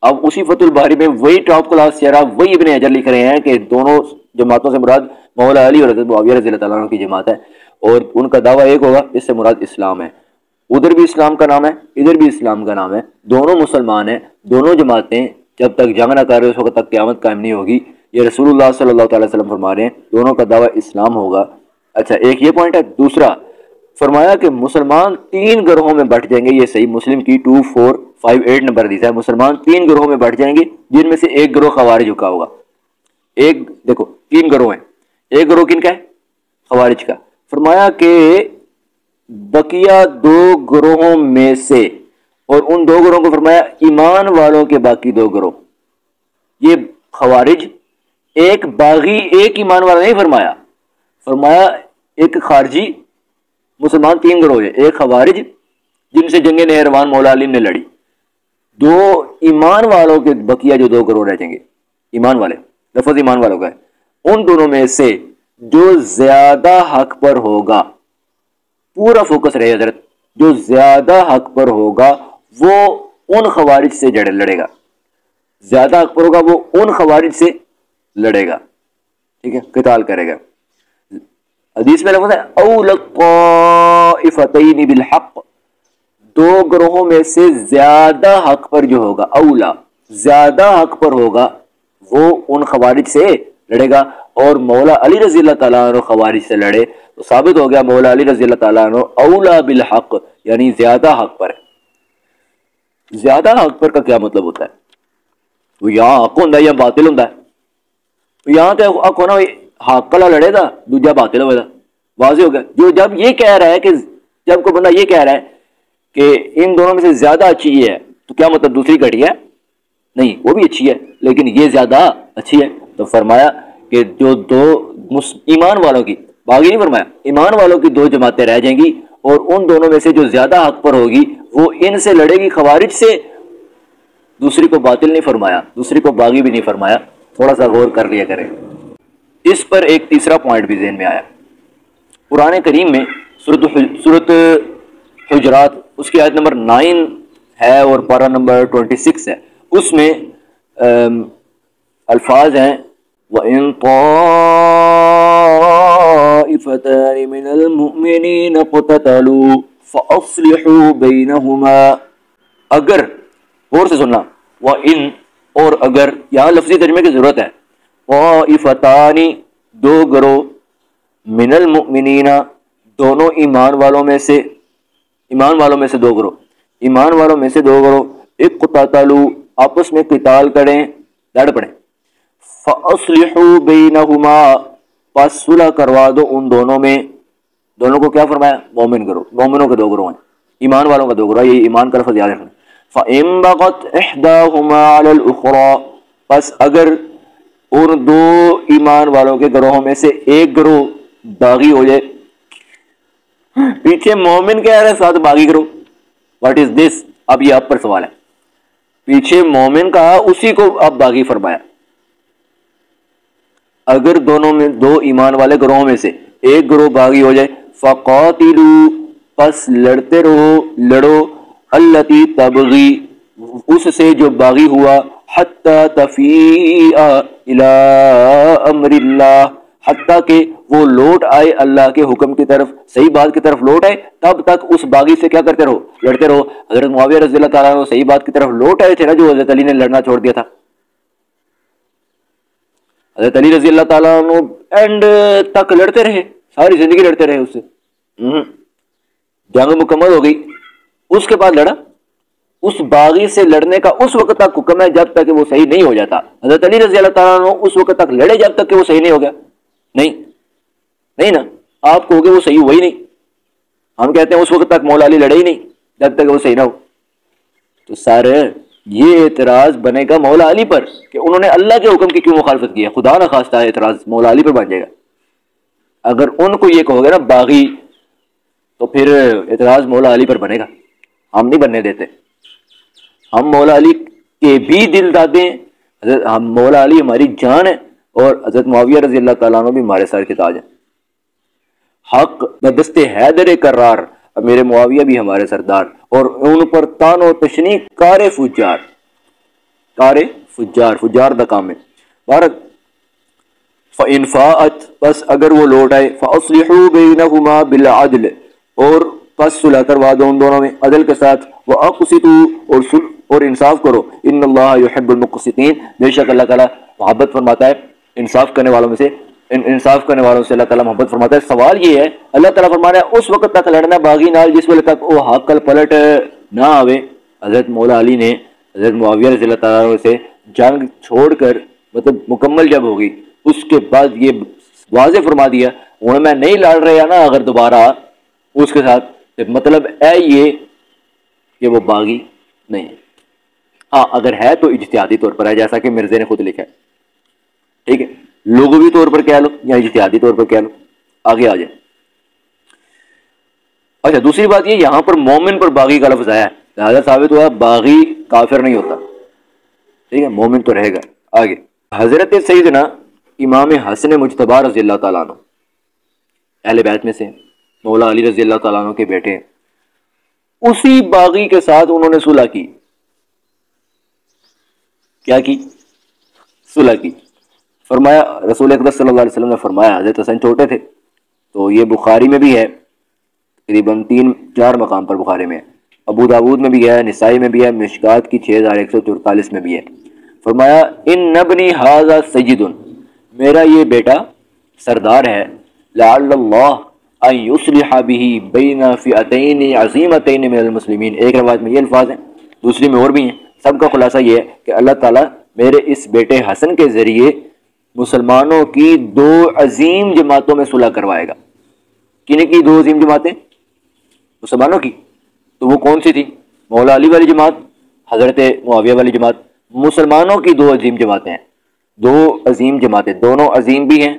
اب اسی فتح الباری میں وہی ٹاپ کلاس شرح وہی ابن حجر لکھ رہے ہیں کہ دونوں جماعتوں سے مراد مولا علی اور حضرت معاویہ رضی اللہ تعالیٰ عنہ کی جماعت ہے، اور ان کا دعویٰ ایک ہوگا، اس سے مراد اسلام ہے. ادھر بھی اسلام کا نام ہے، ادھر بھی اسلام کا نام ہے، دونوں مسلمان ہیں. دونوں جماعتیں جب تک جنگ نہ کر رہے اس وقت تک قیامت قائم نہیں ہوگی. یہ رسول اللہ صلی اللہ تعالی وسلم فرما رہے ہیں، دونوں کا دعویٰ اسلام ہوگا. اچھا ایک یہ پوائنٹ ہے. دوسرا فرمایا کہ مسلمان 3 گروہوں میں بٹ جائیں گے. یہ صحیح مسلم کی 2458 نمبر حدیث ہے. مسلمان 3 گروہوں میں بٹ جائیں گے، جن میں سے ایک گروہ خوارج کا ہوگا. ایک دیکھو 3 گروہ ہیں، ایک گروہ کن کا ہے؟ خوارج کا. فرمایا کہ بقیہ 2 گروہوں میں سے، اور ان 2 گروہوں کو فرمایا ایمان والوں کے باقی 2 گروہ. یہ خوارج ایک باغی ایک ایمان والا نہیں فرمایا، فرمایا ایک خارجی. مسلمان 3 گروہ ہیں، ایک خوارج جن سے جنگ نہروان مولا علی نے لڑی، 2 ایمان والوں کے بقیہ جو 2 گروہ رہ جائیں گے، ایمان والے، لفظ ایمان والوں کا ہے. ان دونوں میں سے جو زیادہ حق پر ہوگا، پورا فوکس رہے حضرت، جو زیادہ حق پر ہوگا وہ ان خوارج سے لڑے گا. زیادہ حق پر ہوگا وہ ان خوارج سے لڑے گا، ٹھیک ہے، قتال کرے گا. حدیث میں لفظ ہے اول الطائفتین بالحق، 2 گروہوں میں سے زیادہ حق پر جو ہوگا، اولا زیادہ حق پر ہوگا وہ ان خوارج سے لڑے گا. اور مولا علی رضی اللہ تعالیٰ عنہ خوارج سے لڑے تو ثابت ہو گیا مولا علی رضی اللہ تعالیٰ عنہ اولا بالحق، یعنی زیادہ حق پر ہے. زیادہ حق پر کا کیا مطلب ہوتا ہے؟ وہ یہاں حق ہوتا ہے یا باطل ہوتا ہے؟ یہاں تو حق ہونا حق کلا لڑے گا، دوجا باطل ہوگا. واضح ہو گیا. جو جب یہ کہہ رہا ہے کہ جب کوئی بندہ یہ کہہ رہا ہے کہ ان دونوں میں سے زیادہ اچھی یہ ہے، تو کیا مطلب دوسری گھٹیا ہے؟ نہیں، وہ بھی اچھی ہے لیکن یہ زیادہ اچھی ہے. تو فرمایا کہ جو 2 ایمان والوں کی، باغی نہیں فرمایا، ایمان والوں کی 2 جماعتیں رہ جائیں گی، اور ان دونوں میں سے جو زیادہ حق پر ہوگی وہ ان سے لڑے گی خوارج سے. دوسری کو باطل نہیں فرمایا، دوسری کو باغی بھی نہیں فرمایا. تھوڑا سا غور کر لیا کریں. اس پر ایک تیسرا پوائنٹ بھی ذہن میں آیا. قرآن کریم میں سورۃ حجرات اس کی آیت نمبر 9 ہے اور پارہ نمبر 26 ہے، اس میں الفاظ ہیں وَإِن طَائِفَتَانِ مِنَ الْمُؤْمِنِينَ اقْتَتَلُوا فَأَصْلِحُوا بَيْنَهُمَا، اگر، اور سے سننا، وَإِن اور اگر، یہاں لفظی ترجمے کی ضرورت ہے، طَائِفَتَانِ دو گروہ، من المؤمنین دونوں ایمان والوں میں سے، ایمان والوں میں سے دو گروہ، ایمان والوں میں سے دو گروہ، اقتتلوا آپس میں قتال کریں، لڑ پڑیں، فَأَصْلِحُوا بَيْنَهُمَا پس صلح کروا دو ان دونوں میں، دونوں کو کیا فرمایا؟ مومن گروہ، مومنوں کے دو گروہ ہیں، ایمان والوں کا دو گروہ، یہ ایمان کا لفظ یاد رکھنا۔ فَإِن بَغَتْ إِحْدَاهُمَا عَلَى الْأُخْرَى پس اگر ان دو ایمان والوں کے گروہوں میں سے ایک گروہ باغی ہو جائے، پیچھے مومن کہہ رہے ساتھ باغی گروہ، واٹ از دس؟ اب یہ آپ پر سوال ہے، پیچھے مومن کہا اسی کو اب باغی فرمایا، اگر دونوں میں دو ایمان والے گروہوں میں سے ایک گروہ باغی ہو جائے، فَقَاتِلُوا پس لڑتے رہو، لڑو، الَّتِي تَبْغِي اس سے جو باغی ہوا، حَتَّى تَفِيءَ إِلَىٰ أَمْرِ اللَّهِ حتیٰ کہ وہ لوٹ آئے اللہ کے حکم کی طرف، صحیح بات کی طرف لوٹ آئے، تب تک اس باغی سے کیا کرتے رہو؟ لڑتے رہو۔ حضرت معاویہ رضی اللہ تعالیٰ عنہ صحیح بات کی طرف لوٹ آئے تھے نا، جو حضرت علی نے لڑنا چھوڑ دیا تھا، حضرت علی رضی اللہ تعالیٰ عنہ اینڈ تک لڑتے رہے، ساری زندگی لڑتے رہے اس سے، جنگ مکمل ہو گئی، اس کے بعد لڑا، اس باغی سے لڑنے کا اس وقت تک حکم ہے جب تک کہ وہ صحیح نہیں ہو جاتا۔ حضرت علی رضی اللہ تعالیٰ عنہ اس وقت تک لڑے جب تک کہ وہ صحیح نہیں ہو گیا، نہیں نا، آپ کہو گے وہ صحیح ہوا ہی نہیں، ہم کہتے ہیں اس وقت تک مولا علی لڑے ہی نہیں جب تک وہ صحیح نہ ہو۔ تو سر یہ اعتراض بنے گا مولا علی پر کہ انہوں نے اللہ کے حکم کی کیوں مخالفت کی ہے، خدا نہ خواستہ اعتراض مولا علی پر بن جائے گا۔ اگر ان کو یہ کہو گے نا باغی، تو پھر اعتراض مولا علی پر بنے گا، ہم نہیں بننے دیتے، ہم مولا علی کے بھی دل دادے ہیں، ہم مولا علی ہماری جان ہے، اور حضرت معاویہ رضی اللہ تعالیٰ عنہ بھی ہمارے سر کے تاج ہیں، حق بدست حیدر کرار، میرے معاویہ بھی ہمارے سردار، اور ان پر تان و تشنیع کار فجار، کار فجار، فجار دا کام ہے۔ بھارت فَإِنْ فَاءَتْ پس اگر وہ لوٹ آئے، فَأَصْلِحُوا بَيْنَهُمَا بِالْعَدْلِ اور پس صلح کروا دو ان دونوں میں عدل کے ساتھ، وَأَقْسِطُوا اور انصاف کرو، إِنَّ اللَّهَ يُحِبُّ الْمُقْسِطِينَ بے شک اللہ تعالیٰ محبت فرماتا ہے انصاف کرنے والوں میں سے، انصاف کرنے والوں سے اللہ تعالیٰ محبت فرماتا ہے۔ سوال یہ ہے، اللہ تعالیٰ فرما رہا ہے اس وقت تک لڑنا باغی نال جس وقت تک وہ حق کل پلٹ نہ آوے۔ حضرت مولا علی نے حضرت معاویہ رضی اللہ تعالیٰ عنہ سے جنگ چھوڑ کر مطلب مکمل جب ہوگی، اس کے بعد یہ واضح فرما دیا ہوں میں نہیں لڑ رہا نا اگر دوبارہ اس کے ساتھ، مطلب ہے یہ کہ وہ باغی نہیں ہے، ہاں اگر ہے تو اجتہادی طور پر ہے، جیسا کہ مرزا نے خود لکھا ہے، ٹھیک ہے، لغوی طور پر کہہ لو یا اجتہادی طور پر کہہ لو، آگے آ جائے۔ اچھا دوسری بات یہ، یہاں پر مومن پر باغی کا لفظ آیا ہے، لہٰذا ثابت ہوا باغی کافر نہیں ہوتا، ٹھیک ہے، مومن تو رہے گا۔ آگے حضرت سیدنا امام حسن مجتبی رضی اللہ تعالیٰ عنہ اہل بیت میں سے، مولا علی رضی اللہ تعالیٰ عنہ کے بیٹے ہیں، اسی باغی کے ساتھ انہوں نے صلح کی، کیا کی؟ صلح کی۔ فرمایا رسول اکرم صلی اللہ علیہ وسلم نے فرمایا، حضرت حسن چھوٹے تھے، تو یہ بخاری میں بھی ہے، تقریباً 3-4 مقام پر بخاری میں ہے، ابو داود میں بھی ہے، نسائی میں بھی ہے، مشکات کی 6144 میں بھی ہے۔ فرمایا ان ابنی ھذا سید، میرا یہ بیٹا سردار ہے، لعل اللہ ان یصلح بہ بین فئتین عظیمتین من المسلمین، ایک روایت میں یہ الفاظ ہیں، دوسری میں اور بھی ہیں، سب کا خلاصہ یہ ہے کہ اللہ تعالیٰ میرے اس بیٹے حسن کے ذریعے مسلمانوں کی 2 عظیم جماعتوں میں صلح کروائے گا۔ کن کی 2 عظیم جماعتیں؟ مسلمانوں کی، تو وہ کون سی تھی؟ مولا علی والی جماعت، حضرت معاویہ والی جماعت، مسلمانوں کی 2 عظیم جماعتیں ہیں، 2 عظیم جماعتیں، دونوں عظیم بھی ہیں،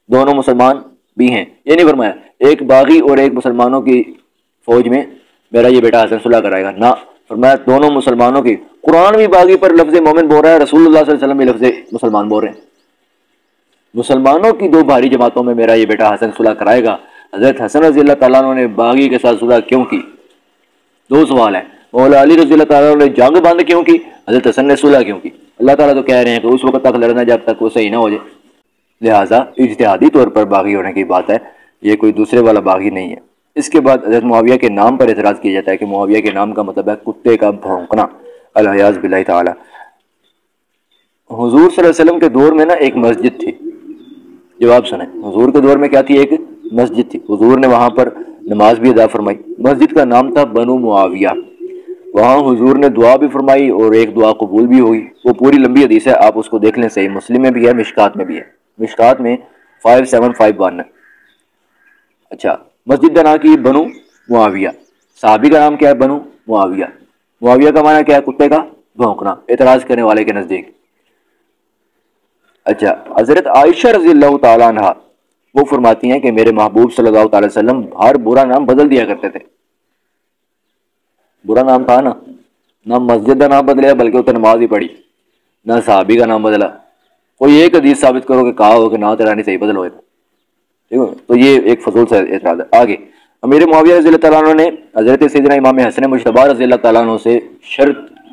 دونوں مسلمان بھی ہیں، یہ نہیں فرمایا ایک باغی اور ایک مسلمانوں کی فوج میں میرا یہ بیٹا حسن صلح کرائے گا، نہ، فرمایا دونوں مسلمانوں کی، قرآن بھی باغی پر لفظ مومن بول رہا ہے، رسول اللہ صلی اللہ علیہ وسلم بھی لفظ مسلمان بول رہے ہیں، مسلمانوں کی 2 بھاری جماعتوں میں میرا یہ بیٹا حسن صلح کرائے گا، حضرت حسن رضی اللہ تعالیٰ عنہ نے باغی کے ساتھ صلح کیوں کی؟ دو سوال ہیں۔ مولا علی رضی اللہ تعالیٰ عنہ نے جنگ بند کیوں کی؟ حضرت حسن نے صلح کیوں کی؟ اللہ تعالیٰ تو کہہ رہے ہیں کہ اس وقت تک لڑنا جب تک وہ صحیح نہ ہو جائے، لہٰذا اجتہادی طور پر باغی ہونے کی بات ہے، یہ کوئی دوسرے والا باغی نہیں ہے۔ اس کے بعد حضرت معاویہ کے نام پر اعتراض کیا جاتا ہے کہ معاویہ کے نام کا مطلب ہے کتے کا بھونکنا، العیاذ باللہ تعالی۔ حضور صلی اللہ علیہ وسلم کے دور میں نا ایک مسجد تھی، جواب سنیں، حضور کے دور میں کیا تھی؟ ایک مسجد تھی، حضور نے وہاں پر نماز بھی ادا فرمائی، مسجد کا نام تھا بنو معاویہ، وہاں حضور نے دعا بھی فرمائی اور ایک دعا قبول بھی ہوئی، وہ پوری لمبی حدیث ہے، آپ اس کو دیکھ لیں، صحیح مسلم میں بھی ہے، مشکات میں بھی ہے، مشکات میں 5751 ہے۔ اچھا، مسجد کا نام کی بنو معاویہ، صحابی کا نام کیا ہے؟ بنو معاویہ۔ معاویہ کا معنی کیا ہے؟ کتے کا بھونکنا، اعتراض کرنے والے کے نزدیک۔ اچھا، حضرت عائشہ رضی اللہ تعالیٰ عنہ وہ فرماتی ہیں کہ میرے محبوب صلی اللہ تعالی وسلم ہر برا نام بدل دیا کرتے تھے۔ برا نام تھا نا، نہ مسجد کا نام بدلیا بلکہ اتنے نماز ہی پڑھی، نہ صحابی کا نام بدلا۔ کوئی ایک حدیث ثابت کرو کہ کہا ہو کہ نہ تیرا نہیں صحیح بدل ہوئے، ٹھیک ہے؟ تو یہ ایک فضول سے اعتراض ہے۔ آگے امیر معاویہ رضی اللہ تعالیٰ عنہ نے حضرت سیدنا امام حسن مجتبی رضی اللہ تعالیٰ عنہ سے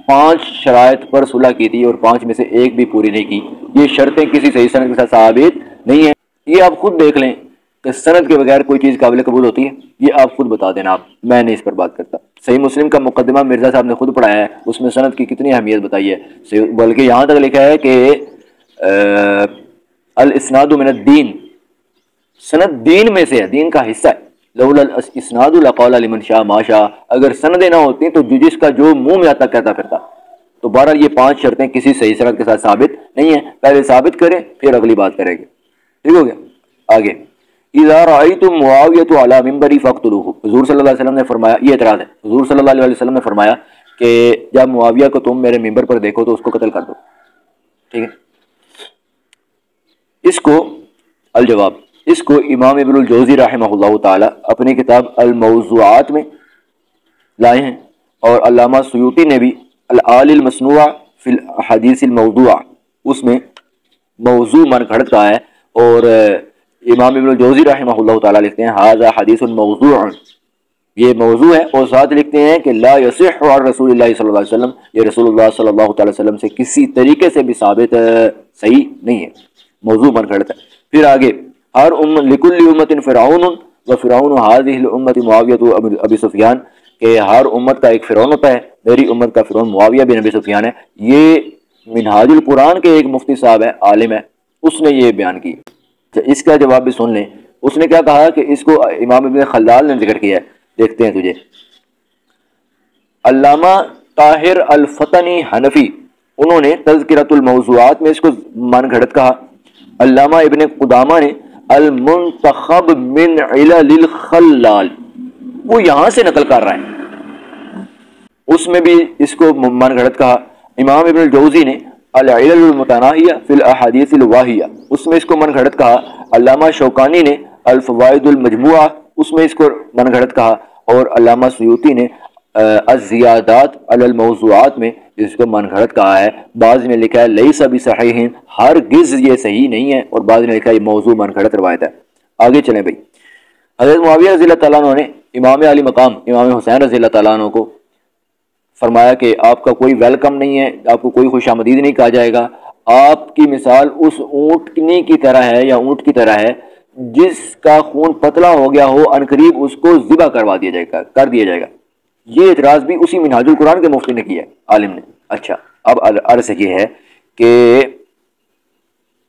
5 شرائط پر صلح کی تھی اور 5 میں سے ایک بھی پوری نہیں کی۔ یہ شرطیں کسی صحیح سند کے ساتھ ثابت نہیں ہیں، یہ آپ خود دیکھ لیں کہ سند کے بغیر کوئی چیز قابل قبول ہوتی ہے، یہ آپ خود بتا دینا، آپ، میں نہیں اس پر بات کرتا۔ صحیح مسلم کا مقدمہ مرزا صاحب نے خود پڑھایا ہے، اس میں سند کی کتنی اہمیت بتائی ہے، بلکہ یہاں تک لکھا ہے کہ الاسناد من الدین، سند دین میں سے ہے، دین کا حصہ ہے۔ لولا الاسناد لقال لمن شاء ما شاء، اگر سندیں نہ ہوتی تو جس کا جو منہ میں آتا کہتا پھرتا۔ تو بہرحال یہ 5 شرطیں کسی صحیح سند کے ساتھ ثابت نہیں ہیں، پہلے ثابت کریں پھر اگلی بات کریں گے، ٹھیک ہو گیا؟ آگے اذا رأيتم معاویۃ علی منبری فاقتلوہ، حضور صلی اللہ علیہ وسلم نے فرمایا، یہ اعتراض ہے، حضور صلی اللہ علیہ وسلم نے فرمایا کہ جب معاویہ کو تم میرے منبر پر دیکھو تو اس کو قتل کر دو، ٹھیک ہے؟ اس کو الجواب، اس کو امام ابن الجوزی رحمہ اللہ تعالی اپنی کتاب الموضوعات میں لائے ہیں، اور علامہ سیوطی نے بھی العال المصنوع فی الحدیث الموضوع اس میں موضوع من گھڑت کہا ہے، اور امام ابن الجوزی رحمہ اللہ تعالی لکھتے ہیں ھذا حدیث موضوع، یہ موضوع ہے، اور ساتھ لکھتے ہیں کہ لا یصح عن رسول اللہ صلی اللہ علیہ وسلم، یہ رسول اللہ صلی اللہ تعالی وسلم سے کسی طریقے سے بھی ثابت صحیح نہیں ہے، موضوع من گھڑت ہے۔ پھر آگے ہر لکل امت فرعون و فرعون هذه الامت معاویہ ابی سفیان، کہ ہر امت کا ایک فرعون ہوتا ہے، میری امت کا فرعون معاویہ بن ابی سفیان ہے۔ یہ منہاج القرآن کے ایک مفتی صاحب ہے، عالم ہے، اس نے یہ بیان کی۔ اس کا جواب بھی سن لیں، اس نے کیا کہا کہ اس کو امام ابن خلال نے ذکر کیا ہے، دیکھتے ہیں تجھے۔ علامہ طاہر الفتنی حنفی انہوں نے تذکرۃ الموضوعات میں اس کو من گھڑت کہا۔ علامہ ابن قدامہ نے المنتخب من علل الخلال، وہ یہاں سے نقل کر رہا ہے، اس میں بھی اس کو من گھڑت کہا۔ امام ابن الجوزی نے العلل المتناہیہ فی الاحادیث الواہیہ، اس میں اس کو من گھڑت کہا۔ علامہ شوکانی نے الفوائد المجموعہ، اس میں اس کو من گھڑت کہا، اور علامہ سیوطی نے الزیادات علی الموضوعات میں اس کو من گھڑت کہا ہے۔ بعض نے لکھا ہے لیس بصحیح، ہرگز یہ صحیح نہیں ہے، اور بعض نے لکھا ہے یہ موضوع من گھڑت روایت ہے۔ آگے چلیں بھائی، حضرت معاویہ رضی اللہ تعالیٰ عنہ نے امام علی مقام امام حسین رضی اللہ تعالیٰ عنہ کو فرمایا کہ آپ کا کوئی ویلکم نہیں ہے، آپ کو کوئی خوش آمدید نہیں کہا جائے گا، آپ کی مثال اس اونٹنی کی طرح ہے یا اونٹ کی طرح ہے جس کا خون پتلا ہو گیا ہو، عنقریب اس کو ذبح کر دیا جائے گا۔ یہ اعتراض بھی اسی منہاج القرآن کے مفتی نے کیا ہے، عالم نے۔ اچھا، اب عرض یہ ہے کہ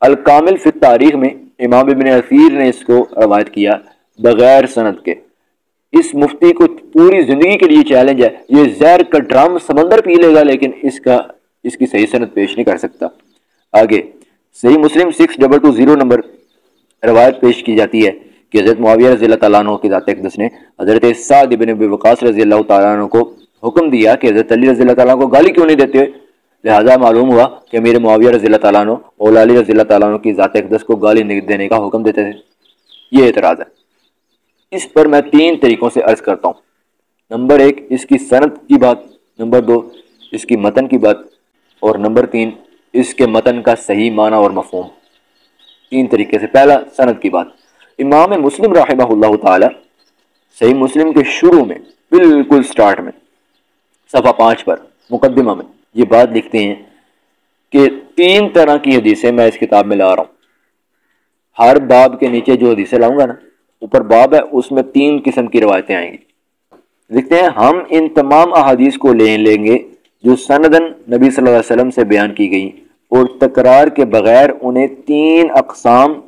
الکامل فی التاریخ میں امام ابن اثیر نے اس کو روایت کیا بغیر سند کے۔ اس مفتی کو پوری زندگی کے لیے چیلنج ہے، یہ زہر کا ڈرم سمندر پی لے گا لیکن اس کی صحیح سند پیش نہیں کر سکتا۔ آگے صحیح مسلم 6220 نمبر روایت پیش کی جاتی ہے کہ حضرت معاویہ رضی اللہ تعالیٰ عنہ کی ذات اقدس نے حضرت سعد بن ابی وقاص رضی اللہ تعالیٰ عنہ کو حکم دیا کہ حضرت علی رضی اللہ تعالیٰ عنہ کو گالی کیوں نہیں دیتے، لہذا معلوم ہوا کہ میرے معاویہ رضی اللہ تعالیٰ عنہ مولا علی رضی اللہ تعالیٰ عنہ کی ذات اقدس کو گالی نہیں دینے کا حکم دیتے تھے۔ یہ اعتراض ہے، اس پر میں 3 طریقوں سے عرض کرتا ہوں۔ نمبر 1 اس کی سند کی بات، نمبر 2 اس کی متن کی بات، اور نمبر 3 اس کے متن کا صحیح معنی اور مفہوم۔ 3 طریقے سے۔ پہلا، سند کی بات۔ امام مسلم رحمہ اللہ تعالی صحیح مسلم کے شروع میں بالکل سٹارٹ میں صفحہ 5 پر مقدمہ میں یہ بات لکھتے ہیں کہ 3 طرح کی حدیثیں میں اس کتاب میں لا رہا ہوں. ہر باب کے نیچے جو حدیثیں لاؤں گا نا، اوپر باب ہے، اس میں 3 قسم کی روایتیں آئیں گی. لکھتے ہیں ہم ان تمام احادیث کو لیں گے جو سندن نبی صلی اللہ علیہ وسلم سے بیان کی گئی اور تکرار کے بغیر انہیں 3 اقسام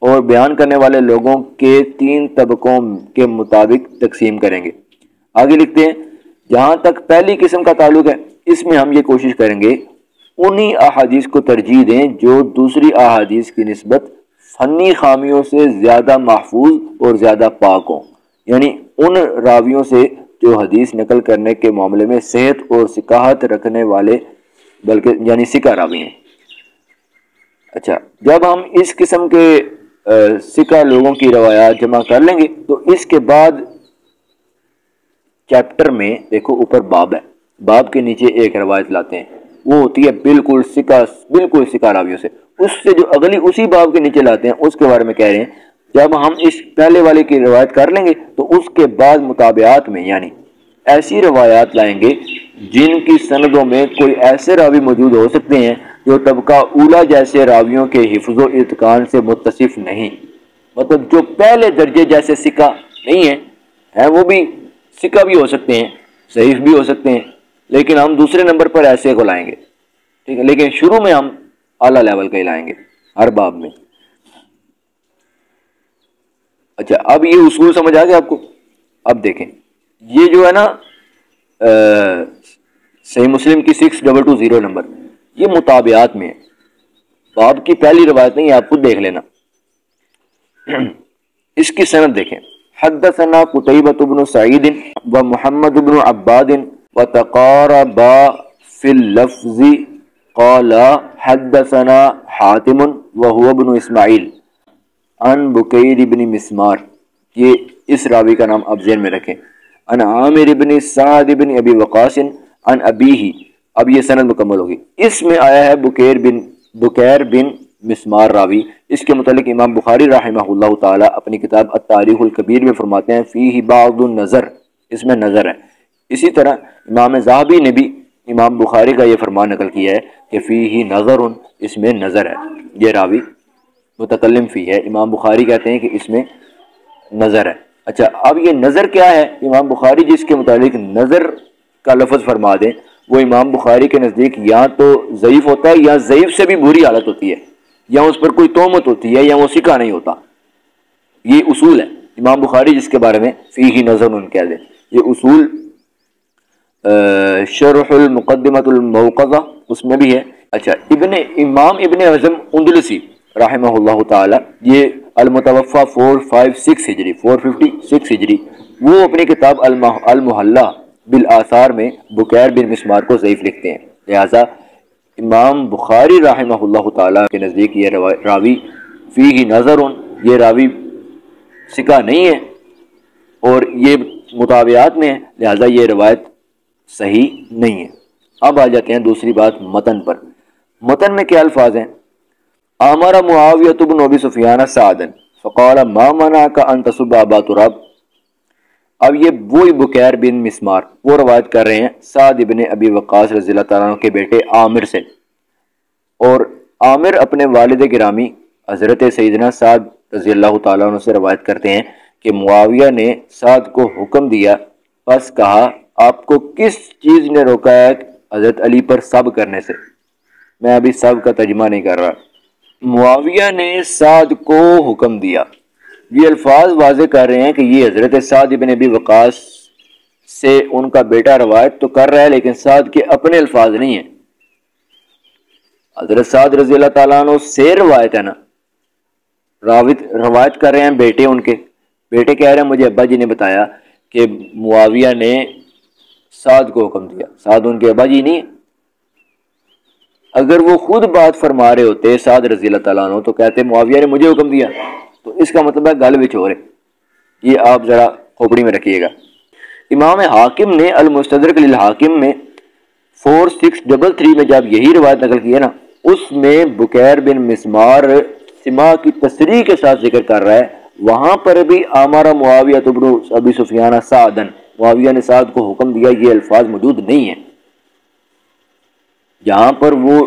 اور بیان کرنے والے لوگوں کے 3 طبقوں کے مطابق تقسیم کریں گے. آگے لکھتے ہیں جہاں تک پہلی قسم کا تعلق ہے اس میں ہم یہ کوشش کریں گے انہی احادیث کو ترجیح دیں جو دوسری احادیث کی نسبت فنی خامیوں سے زیادہ محفوظ اور زیادہ پاک ہوں، یعنی ان راویوں سے جو حدیث نقل کرنے کے معاملے میں صحت اور ثقاحت رکھنے والے بلکہ یعنی ثقہ راوی ہیں. اچھا، جب ہم اس قسم کے ثقہ لوگوں کی روایات جمع کر لیں گے تو اس کے بعد چیپٹر میں دیکھو اوپر باب ہے، باب کے نیچے ایک روایت لاتے ہیں، وہ ہوتی ہے بالکل ثقہ راویوں سے. اس سے جو اگلی اسی باب کے نیچے لاتے ہیں اس کے بارے میں کہہ رہے ہیں جب ہم اس پہلے والے کی روایت کر لیں گے تو اس کے بعد مطابعات میں یعنی ایسی روایات لائیں گے جن کی سندوں میں کوئی ایسے راوی موجود ہو سکتے ہیں جو طبقہ اولا جیسے راویوں کے حفظ و اتقان سے متصف نہیں، مطلب جو پہلے درجے جیسے ثقہ نہیں ہیں وہ بھی ثقہ بھی ہو سکتے ہیں، ضعیف بھی ہو سکتے ہیں، لیکن ہم دوسرے نمبر پر ایسے کو لائیں گے، ٹھیک ہے، لیکن شروع میں ہم اعلیٰ لیول کا ہی لائیں گے ہر باب میں. اچھا، اب یہ اصول سمجھ آ گیا آپ کو؟ اب دیکھیں یہ جو ہے نا صحیح مسلم کی 6220 نمبر، یہ مطابعات میں ہے، باب کی پہلی روایت نہیں، آپ خود دیکھ لینا. اس کی سند دیکھیں، حدثنا قتیبۃ بن سعید و محمد بن عباد وتقاربا فی اللفظ قال حدثنا حاتم وهو ابن اسماعیل عن بکیر بن مسمار، یہ اس راوی کا نام اب ذہن میں رکھیں، عن عامر بن سعد بن ابی وقاص عن ابیہ. اب یہ سند مکمل ہوگی. اس میں آیا ہے بکیر بن مسمار راوی. اس کے متعلق امام بخاری رحمہ اللہ تعالی اپنی کتاب التاریخ الکبیر میں فرماتے ہیں فیہ بعض النظر، اس میں نظر ہے. اسی طرح امام ذہبی نے بھی امام بخاری کا یہ فرمان نقل کیا ہے کہ فیہ نظر، اس میں نظر ہے. یہ راوی متکلم فی ہے، امام بخاری کہتے ہیں کہ اس میں نظر ہے. اچھا، اب یہ نظر کیا ہے؟ امام بخاری جس کے متعلق نظر کا لفظ فرما دیں وہ امام بخاری کے نزدیک یا تو ضعیف ہوتا ہے یا ضعیف سے بھی بری حالت ہوتی ہے، یا اس پر کوئی تہمت ہوتی ہے، یا وہ ثقہ نہیں ہوتا. یہ اصول ہے امام بخاری جس کے بارے میں فیہ نظر کہہ دیں. یہ اصول شرح المقدمۃ الموقظہ اس میں بھی ہے. اچھا، امام ابن حزم اندلسی رحمہ اللہ تعالی، یہ المتوفى 456 ہجری، وہ اپنی کتاب المحلہ بالآثار میں بکیر بن مسمار کو ضعیف لکھتے ہیں. لہذا امام بخاری رحمہ اللہ تعالی کے نزدیک یہ راوی فیہ نظر، یہ راوی ثقہ نہیں ہے اور یہ مطابعات میں ہے، لہذا یہ روایت صحیح نہیں ہے. اب آ جاتے ہیں دوسری بات متن پر. متن میں کیا الفاظ ہیں؟ امر معاویۃ بن ابی سفیان سعدا فقال ما منعك ان تسب ابا تراب. اب یہ وہی بکیر بن مسمار وہ روایت کر رہے ہیں سعد بن ابی وقاص رضی اللہ تعالیٰ عنہ کے بیٹے عامر سے، اور عامر اپنے والد گرامی حضرت سیدنا سعد رضی اللہ تعالیٰ عنہ سے روایت کرتے ہیں کہ معاویہ نے سعد کو حکم دیا، پس کہا آپ کو کس چیز نے روکا ہے حضرت علی پر سب کرنے سے؟ میں ابھی سب کا ترجمہ نہیں کر رہا. معاویہ نے سعد کو حکم دیا، یہ الفاظ واضح کر رہے ہیں کہ یہ حضرت سعد بن ابی وقاص سے ان کا بیٹا روایت تو کر رہا ہے لیکن سعد کے اپنے الفاظ نہیں ہیں. حضرت سعد رضی اللہ تعالیٰ عنہ سے روایت ہے نا، روایت کر رہے ہیں بیٹے، ان کے بیٹے کہہ رہے ہیں مجھے ابا جی نے بتایا کہ معاویہ نے سعد کو حکم دیا. سعد ان کے ابا جی نہیں. اگر وہ خود بات فرما رہے ہوتے سعد رضی اللہ تعالیٰ عنہ تو کہتے معاویہ نے مجھے حکم دیا، تو اس کا مطلب ہے گل وچ ہو رہے. یہ آپ ذرا کھوپڑی میں رکھیے گا. امام حاکم نے المستدرک للحاکم میں 4633 میں جب یہی روایت نقل کی ہے نا، اس میں بکیر بن مسمار سما کی تصریح کے ساتھ ذکر کر رہا ہے، وہاں پر بھی امر معاویہ بن ابی سفیان سعدن، معاویہ نے سعد کو حکم دیا، یہ الفاظ موجود نہیں ہیں۔ جہاں پر وہ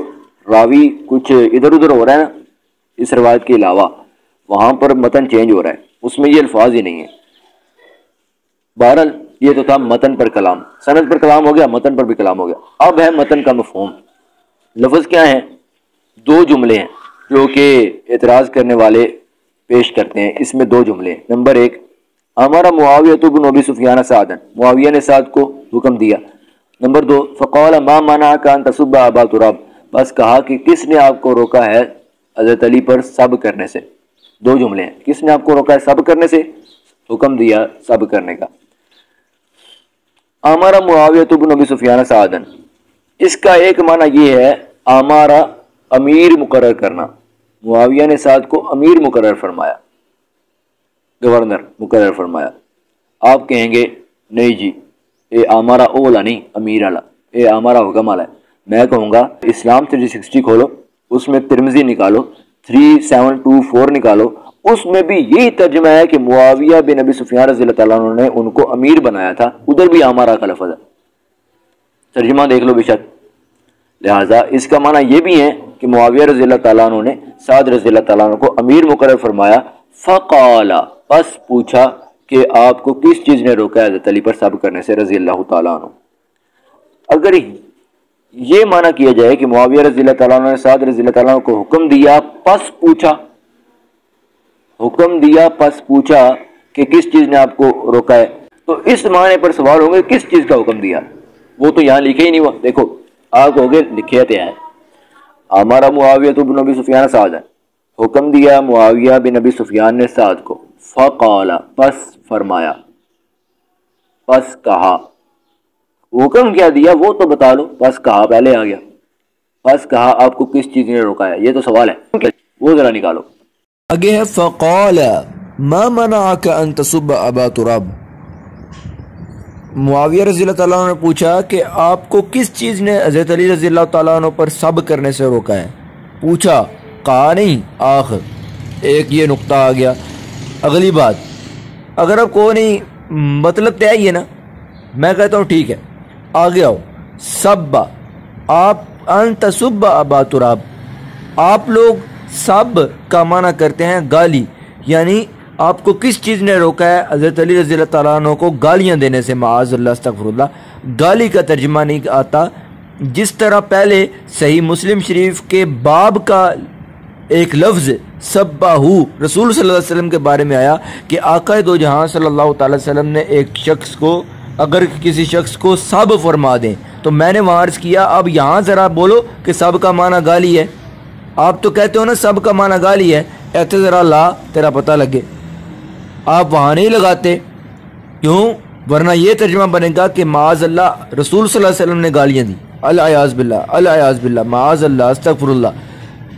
راوی کچھ ادھر ادھر ہو رہا ہے نا اس روایت کے علاوہ، وہاں پر متن چینج ہو رہا ہے، اس میں یہ الفاظ ہی نہیں ہیں۔ بہرحال یہ تو تھا متن پر کلام، سند پر کلام ہو گیا، متن پر بھی کلام ہو گیا۔ اب ہے متن کا مفہوم۔ لفظ کیا ہیں؟ دو جملے ہیں جو کہ اعتراض کرنے والے پیش کرتے ہیں، اس میں دو جملے ہیں۔ نمبر ایک، امر معاویہ بن ابی سفیان سعدن، معاویہ نے سعد کو حکم دیا۔ نمبر دو، فقال ما منعک ان تسب ابا تراب، بس کہا کہ کس نے آپ کو روکا ہے حضرت علی پر سب کرنے سے۔ دو جملے ہیں، کس نے آپ کو روکا ہے سب کرنے سے، حکم دیا سب کرنے کا۔ امر معاویہ بن ابی سفیان سعدن، اس کا ایک معنی یہ ہے امارا امیر مقرر کرنا، معاویہ نے سعد کو امیر مقرر فرمایا، گورنر مقرر فرمایا۔ آپ کہیں گے نہیں جی اے امارا اولا نہیں امیر والا، اے امارا حکم والا ہے۔ میں کہوں گا اسلام 360 کھولو، اس میں ترمذی نکالو، 3724 نکالو، اس میں بھی یہی ترجمہ ہے کہ معاویہ بن ابی سفیان رضی اللہ تعالیٰ عنہ نے ان کو امیر بنایا تھا، ادھر بھی امارا کا لفظ ہے، ترجمہ دیکھ لو بے شک۔ لہٰذا اس کا معنی یہ بھی ہے کہ معاویہ رضی اللہ تعالیٰ عنہ نے سعد رضی اللہ تعالیٰ عنہ کو امیر مقرر فرمایا۔ فقال، بس پوچھا کہ آپ کو کس چیز نے روکا ہے حضرت علی پر سب کرنے سے رضی اللہ تعالیٰ عنہ۔ اگر یہ معنی کیا جائے کہ معاویہ رضی اللہ تعالیٰ عنہ نے سعد رضی اللہ تعالیٰ عنہ کو حکم دیا پس پوچھا، حکم دیا پس پوچھا کہ کس چیز نے آپ کو روکا ہے، تو اس معنی پر سوال ہوں گے کس چیز کا حکم دیا، وہ تو یہاں لکھے ہی نہیں ہوا۔ دیکھو آپ کہو گے لکھے تھے ہے ہمارا معاویہ بن ابی سفیان سعد ہے، حکم دیا معاویہ بن ابی سفیان نے سعد کو، فقال پس فرمایا، پس کہا، حکم کیا دیا وہ تو بتا لو، پس کہا پہلے آ گیا، پس کہا آپ کو کس چیز نے روکا ہے، یہ تو سوال ہے، وہ ذرا نکالو۔ آگے ہے فقال ما منعک ان تسب ابا تراب، معاویہ رضی اللہ تعالیٰ عنہ نے پوچھا کہ آپ کو کس چیز نے حضرت علی رضی اللہ تعالیٰ عنہ پر سب کرنے سے روکا ہے، پوچھا، کہا نہیں، آخر ایک یہ نقطہ آ گیا۔ اگلی بات، اگر آپ کو نہیں مطلب طے ہی ہے نا، میں کہتا ہوں ٹھیک ہے آگے آؤ، سب آپ ان تسب ابا تراب، آپ لوگ سب کا معنی کرتے ہیں گالی، یعنی آپ کو کس چیز نے روکا ہے حضرت علی رضی اللہ تعالیٰ عنہ کو گالیاں دینے سے، معاذ اللہ استغفر اللہ۔ گالی کا ترجمہ نہیں آتا، جس طرح پہلے صحیح مسلم شریف کے باب کا ایک لفظ سباہو رسول صلی اللہ علیہ وسلم کے بارے میں آیا کہ آقا دو جہاں صلی اللہ تعالی وسلم نے ایک شخص کو، اگر کسی شخص کو سب فرما دیں، تو میں نے وہاں عرض کیا اب یہاں ذرا بولو کہ سب کا معنی گالی ہے، آپ تو کہتے ہو نا سب کا معنی گالی ہے، ایسے ذرا لا تیرا پتہ لگے، آپ وہاں نہیں لگاتے، کیوں؟ ورنہ یہ ترجمہ بنے گا کہ معاذ اللہ رسول صلی اللہ علیہ وسلم نے گالیاں دی، العیاذ باللہ العیاذ باللہ معاذ اللہ استغفر اللہ،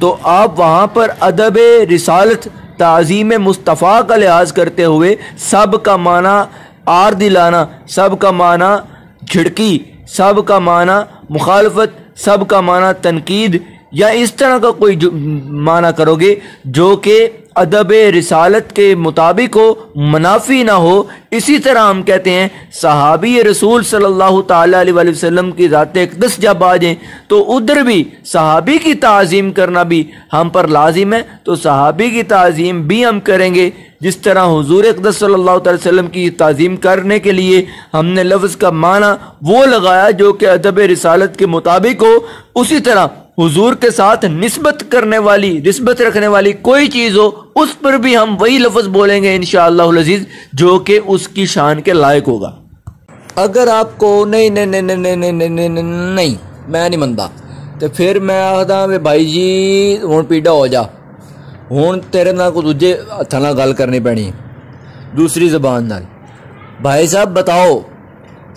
تو آپ وہاں پر ادب رسالت تعظیم مصطفیٰ کا لحاظ کرتے ہوئے سب کا معنی آر دلانا، سب کا معنی جھڑکی، سب کا معنی مخالفت، سب کا معنی تنقید، یا اس طرح کا کوئی معنی کرو گے جو کہ ادب رسالت کے مطابق ہو، منافی نہ ہو۔ اسی طرح ہم کہتے ہیں صحابی رسول صلی اللہ تعالی علیہ وآلہ وسلم کی ذات اقدس جب آ جائیں تو ادھر بھی صحابی کی تعظیم کرنا بھی ہم پر لازم ہے، تو صحابی کی تعظیم بھی ہم کریں گے، جس طرح حضور اقدس صلی اللہ تعالی وسلم کی تعظیم کرنے کے لیے ہم نے لفظ کا معنی وہ لگایا جو کہ ادب رسالت کے مطابق ہو، اسی طرح حضور کے ساتھ نسبت کرنے والی، نسبت رکھنے والی کوئی چیز ہو اس پر بھی ہم وہی لفظ بولیں گے انشاءاللہ العزیز جو کہ اس کی شان کے لائق ہوگا۔ اگر آپ کو نہیں نہیں نہیں نہیں نہیں نہیں نہیں نہیں نہیں میں نہیں منتا تو پھر میں آخدا بھائی جی ہوں پیڈا ہو جا، ہوں تیرے نال کو دوجے ہتھاں نال گل کرنی پینی دوسری زبان نال۔ بھائی صاحب بتاؤ،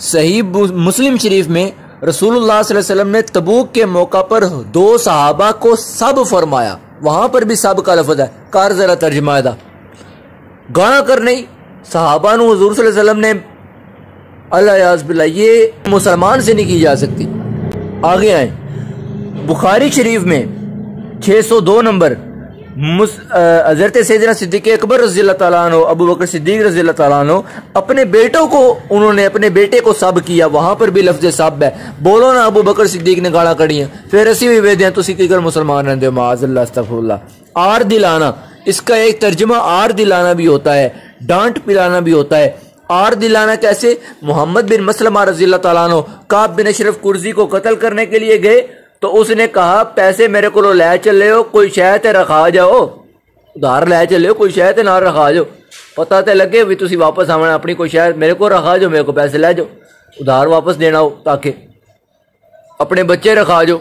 صحیح مسلم شریف میں رسول اللہ صلی اللہ علیہ وسلم نے تبوک کے موقع پر دو صحابہ کو سب فرمایا، وہاں پر بھی سب کا لفظ ہے، کار ذرا ترجمہ ہے دا گانا کر نہیں صحابہ نو حضور صلی اللہ علیہ وسلم نے، العیاذ باللہ یہ مسلمان سے نہیں کی جا سکتی۔ آگے آئیں، بخاری شریف میں 602 نمبر حضرت سیدنا صدیق اکبر رضی اللہ تعالیٰ عنہ، ابو بکر صدیق رضی اللہ تعالیٰ عنہ اپنے بیٹوں کو، انہوں نے اپنے بیٹے کو سب کیا، وہاں پر بھی لفظ سب ہے۔ بولو نا ابو بکر صدیق نے گاڑا کڑی ہیں، پھر اسی بھی ویدیاں تسی کی کر مسلمان رہندے ہو، معاذ اللہ استغفر اللہ۔ آر دلانا، اس کا ایک ترجمہ آر دلانا بھی ہوتا ہے، ڈانٹ پلانا بھی ہوتا ہے۔ آر دلانا کیسے؟ محمد بن مسلمہ رضی اللہ تعالیٰ عنہ کعب بن اشرف کرزی کو قتل کرنے کے لیے گئے تو اس نے کہا پیسے میرے کو لے چلے ہو، کوئی شاید رکھا جاؤ، ادھار لے چلے ہو، کوئی شاید نہ رکھا جاؤ، پتہ تے لگے بھی تسی واپس آنا، اپنی کوئی شاید میرے کو رکھا جاؤ، میرے کو پیسے لے جاؤ، ادھار واپس دینا ہو، تاکہ اپنے بچے رکھا جاؤ۔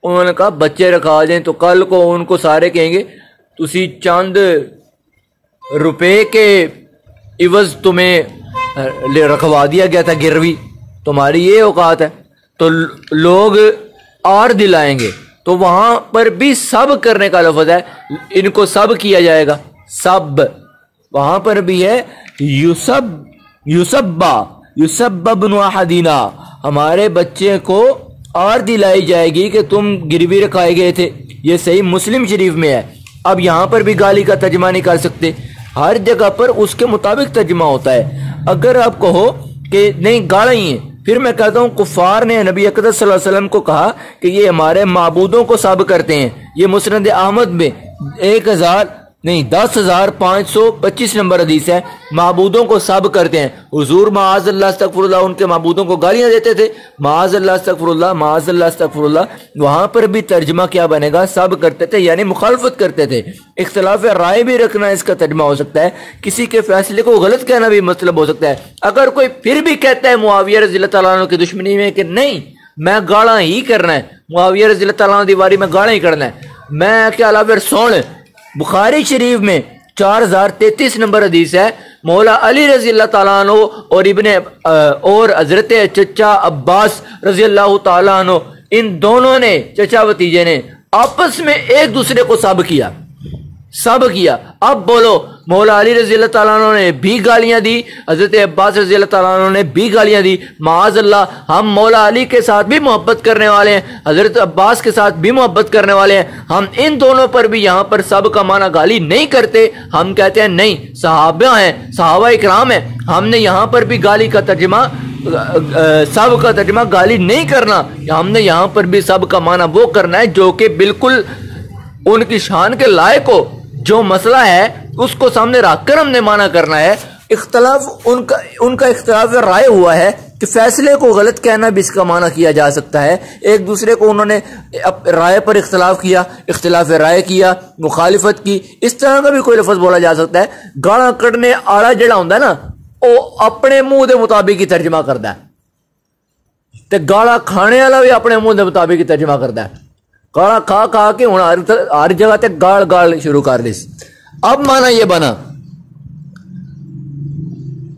انہوں نے کہا بچے رکھا جائیں تو کل کو ان کو سارے کہیں گے تسی چند روپے کے عوض تمہیں رکھوا دیا گیا تھا گروی، تمہاری یہ اوقات ہے، تو لوگ آر دلائیں گے۔ تو وہاں پر بھی سب کرنے کا لفظ ہے، ان کو سب کیا جائے گا، سب وہاں پر بھی ہے، یسببن احدنا، ہمارے بچے کو آر دلائی جائے گی کہ تم گروی رکھائے گئے تھے۔ یہ صحیح مسلم شریف میں ہے۔ اب یہاں پر بھی گالی کا ترجمہ نہیں کر سکتے، ہر جگہ پر اس کے مطابق ترجمہ ہوتا ہے۔ اگر آپ کہو کہ نہیں گالا ہی ہے، پھر میں کہتا ہوں کفار نے نبی اقدس صلی اللہ علیہ وسلم کو کہا کہ یہ ہمارے معبودوں کو سب کرتے ہیں۔ یہ مسند احمد میں 10,525 نمبر حدیث ہے، معبودوں کو سب کرتے ہیں۔ حضور معاذ اللہ استغفر اللہ ان کے معبودوں کو گالیاں دیتے تھے، معاذ اللہ استغفر اللہ، معاذ اللہ استغفر اللہ۔ وہاں پر بھی ترجمہ کیا بنے گا؟ سب کرتے تھے، یعنی مخالفت کرتے تھے۔ اختلاف رائے بھی رکھنا اس کا ترجمہ ہو سکتا ہے، کسی کے فیصلے کو غلط کہنا بھی مطلب ہو سکتا ہے۔ اگر کوئی پھر بھی کہتا ہے معاویہ رضی اللہ تعالیٰ عنہ کی دشمنی میں کہ نہیں میں گالا ہی کرنا ہے، معاویہ رضی اللہ تعالیٰ عنہ دی واری میں گالا ہی کرنا ہے، میں کیا علاوہ سن بخاری شریف میں 4033 نمبر حدیث ہے، مولا علی رضی اللہ تعالیٰ عنہ اور حضرت چچا عباس رضی اللہ تعالیٰ عنہ، ان دونوں نے، چچا بھتیجے نے آپس میں ایک دوسرے کو سب کیا۔ اب بولو مولا علی رضی اللہ تعالیٰ عنہ نے بھی گالیاں دی، حضرت عباس رضی اللہ تعالیٰ عنہ نے بھی گالیاں دی، معاذ اللہ ہم مولا علی کے ساتھ بھی محبت کرنے والے ہیں، حضرت عباس کے ساتھ بھی محبت کرنے والے ہیں، ہم ان دونوں پر بھی یہاں پر سب کا معنی گالی نہیں کرتے، ہم کہتے ہیں نہیں صحابہ ہیں، صحابہ اکرام ہیں، ہم نے یہاں پر بھی گالی کا ترجمہ، سب کا ترجمہ گالی نہیں کرنا، ہم نے یہاں پر بھی سب کا معنی وہ کرنا ہے جو کہ بالکل ان کی شان کے لائق ہو، جو مسئلہ ہے اس کو سامنے رکھ کر ہم نے معنی کرنا ہے۔ اختلاف ان کا اختلاف رائے ہوا ہے کہ فیصلے کو غلط کہنا بھی اس کا معنی کیا جا سکتا ہے۔ ایک دوسرے کو انہوں نے رائے پر اختلاف کیا، اختلاف رائے کیا، مخالفت کی، اس طرح کا بھی کوئی لفظ بولا جا سکتا ہے۔ گالا کڑنے آڑا جڑا ہوندا ہے نا، وہ اپنے منہ دے مطابق ہی ترجمہ کرتا ہے، تے گالا کھانے والا بھی اپنے منہ دے مطابق ہی ترجمہ کرتا ہے۔ گالا کھا کے ہوں ہر جگہ تے گال شروع کر دی۔ اب مانا یہ بنا،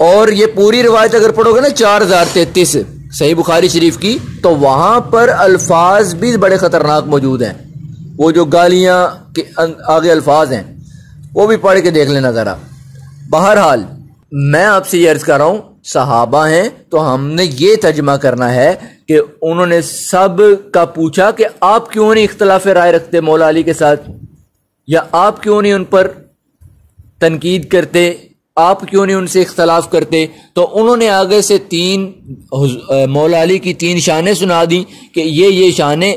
اور یہ پوری روایت اگر پڑھو گے نا 4033 صحیح بخاری شریف کی، تو وہاں پر الفاظ بھی بڑے خطرناک موجود ہیں۔ وہ جو گالیاں کے آگے الفاظ ہیں وہ بھی پڑھ کے دیکھ لینا ذرا۔ بہرحال میں آپ سے یہ عرض کر رہا ہوں، صحابہ ہیں تو ہم نے یہ ترجمہ کرنا ہے کہ انہوں نے سب کا پوچھا کہ آپ کیوں نہیں اختلاف رائے رکھتے مولا علی کے ساتھ، یا آپ کیوں نہیں ان پر تنقید کرتے، آپ کیوں نہیں ان سے اختلاف کرتے؟ تو انہوں نے آگے سے مولا علی کی 3 شانیں سنا دی کہ یہ شانیں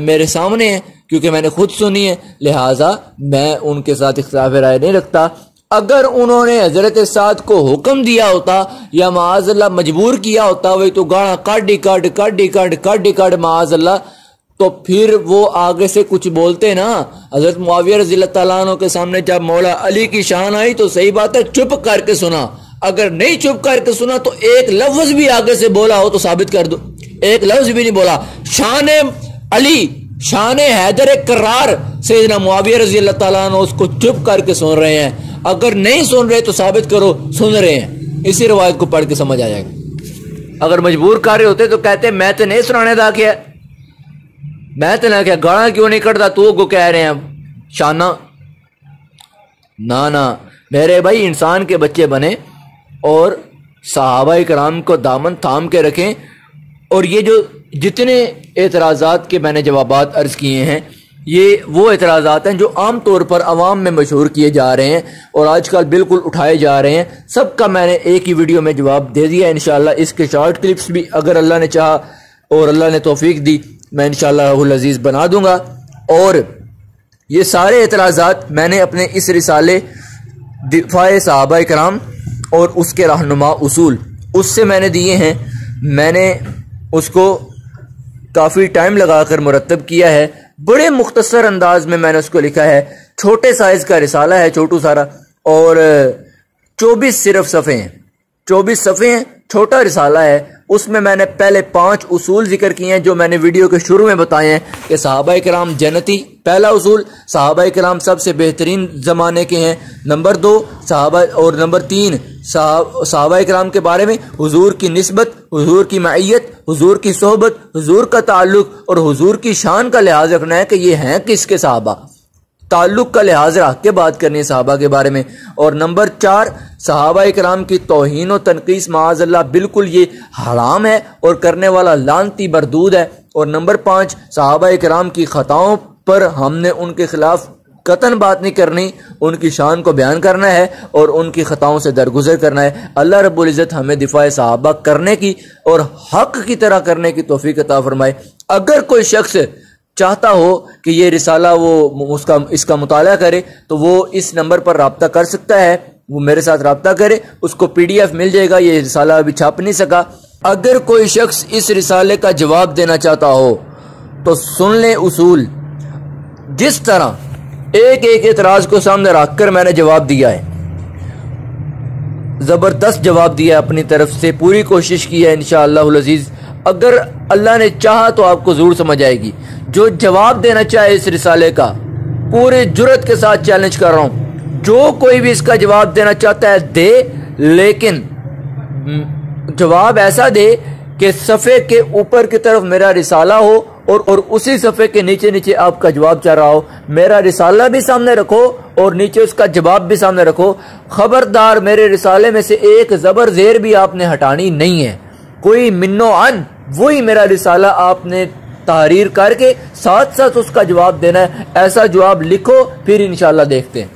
میرے سامنے ہیں کیونکہ میں نے خود سنی ہے، لہٰذا میں ان کے ساتھ اختلاف رائے نہیں رکھتا۔ اگر انہوں نے حضرت سعد کو حکم دیا ہوتا یا معاذ اللہ مجبور کیا ہوتا، وہی تو گاڑا کاٹ معاذ اللہ، تو پھر وہ آگے سے کچھ بولتے نا۔ حضرت معاویہ رضی اللہ تعالیٰ عنہ کے سامنے جب مولا علی کی شان آئی تو صحیح بات ہے چپ کر کے سنا، اگر نہیں چپ کر کے سنا تو ایک لفظ بھی آگے سے بولا ہو تو ثابت کر دو، ایک لفظ بھی نہیں بولا۔ شان علی، شان حیدر کرار سیدنا معاویہ رضی اللہ تعالیٰ عنہ اس کو چپ کر کے سن رہے ہیں، اگر نہیں سن رہے تو ثابت کرو سن رہے ہیں۔ اسی روایت کو پڑھ کے سمجھ آ جائے گا۔ اگر مجبور کر رہے ہوتے تو کہتے میں تو نہیں سنانے دا کیا، میں تو نہ کیا گاڑا کیوں نہیں کٹتا، تو کو کہہ رہے ہیں شانہ، نہ میرے بھائی انسان کے بچے بنے اور صحابہ کرام کو دامن تھام کے رکھیں۔ اور یہ جو جتنے اعتراضات کے میں نے جوابات عرض کیے ہیں، یہ وہ اعتراضات ہیں جو عام طور پر عوام میں مشہور کیے جا رہے ہیں اور آج کل بالکل اٹھائے جا رہے ہیں، سب کا میں نے ایک ہی ویڈیو میں جواب دے دیا انشاءاللہ۔ اس کے شارٹ کلپس بھی اگر اللہ نے چاہا اور اللہ نے توفیق دی میں انشاءاللہ العزیز بنا دوں گا، اور یہ سارے اعتراضات میں نے اپنے اس رسالے دفاع صحابہ کرام اور اس کے رہنما اصول اس سے میں نے دیے ہیں۔ میں نے اس کو کافی ٹائم لگا کر مرتب کیا ہے، بڑے مختصر انداز میں نے اس کو لکھا ہے، چھوٹے سائز کا رسالہ ہے، چھوٹو سارا، اور 24 صرف صفحے ہیں، 24 صفحے ہیں، چھوٹا رسالہ ہے۔ اس میں نے پہلے 5 اصول ذکر کیے ہیں جو میں نے ویڈیو کے شروع میں بتائے ہیں کہ صحابہ کرام جنتی، پہلا اصول صحابہ کرام سب سے بہترین زمانے کے ہیں، نمبر 2 صحابہ، اور نمبر 3 صحابہ کرام کے بارے میں حضور کی نسبت، حضور کی معیت، حضور کی صحبت، حضور کا تعلق اور حضور کی شان کا لحاظ رکھنا ہے کہ یہ ہیں کس کے صحابہ، تعلق کا لحاظ رکھ کے بات کرنی ہے صحابہ کے بارے میں۔ اور نمبر 4 صحابہ کرام کی توہین و تنقیص معاذ اللہ بالکل یہ حرام ہے اور کرنے والا لعنتی مردود ہے۔ اور نمبر 5 صحابہ کرام کی خطاؤں پر ہم نے ان کے خلاف قطعاً بات نہیں کرنی، ان کی شان کو بیان کرنا ہے اور ان کی خطاؤں سے درگزر کرنا ہے۔ اللہ رب العزت ہمیں دفاع صحابہ کرنے کی اور حق کی طرح کرنے کی توفیق عطا فرمائے۔ اگر کوئی شخص چاہتا ہو کہ یہ رسالہ وہ اس کا مطالعہ کرے تو وہ اس نمبر پر رابطہ کر سکتا ہے، وہ میرے ساتھ رابطہ کرے، اس کو PDF مل جائے گا، یہ رسالہ ابھی چھاپ نہیں سکا۔ اگر کوئی شخص اس رسالے کا جواب دینا چاہتا ہو تو سن لیں اصول، جس طرح ایک اعتراض کو سامنے رکھ کر میں نے جواب دیا ہے، زبردست جواب دیا ہے، اپنی طرف سے پوری کوشش کی ہے انشاءاللہ العزیز۔ اگر اللہ نے چاہا تو آپ کو ضرور سمجھ آئے گی۔ جو جواب دینا چاہے اس رسالے کا پورے جرات کے ساتھ چیلنج کر رہا ہوں، جو کوئی بھی اس کا جواب دینا چاہتا ہے دے، لیکن جواب ایسا دے کہ صفحے کے اوپر کی طرف میرا رسالہ ہو اور اسی صفحے کے نیچے آپ کا جواب چل رہا ہو، میرا رسالہ بھی سامنے رکھو اور نیچے اس کا جواب بھی سامنے رکھو۔ خبردار میرے رسالے میں سے ایک زبر زیر بھی آپ نے ہٹانی نہیں ہے، کوئی منو عن، وہی میرا رسالہ آپ نے تحریر کر کے ساتھ ساتھ اس کا جواب دینا ہے۔ ایسا جواب لکھو، پھر انشاءاللہ دیکھتے ہیں۔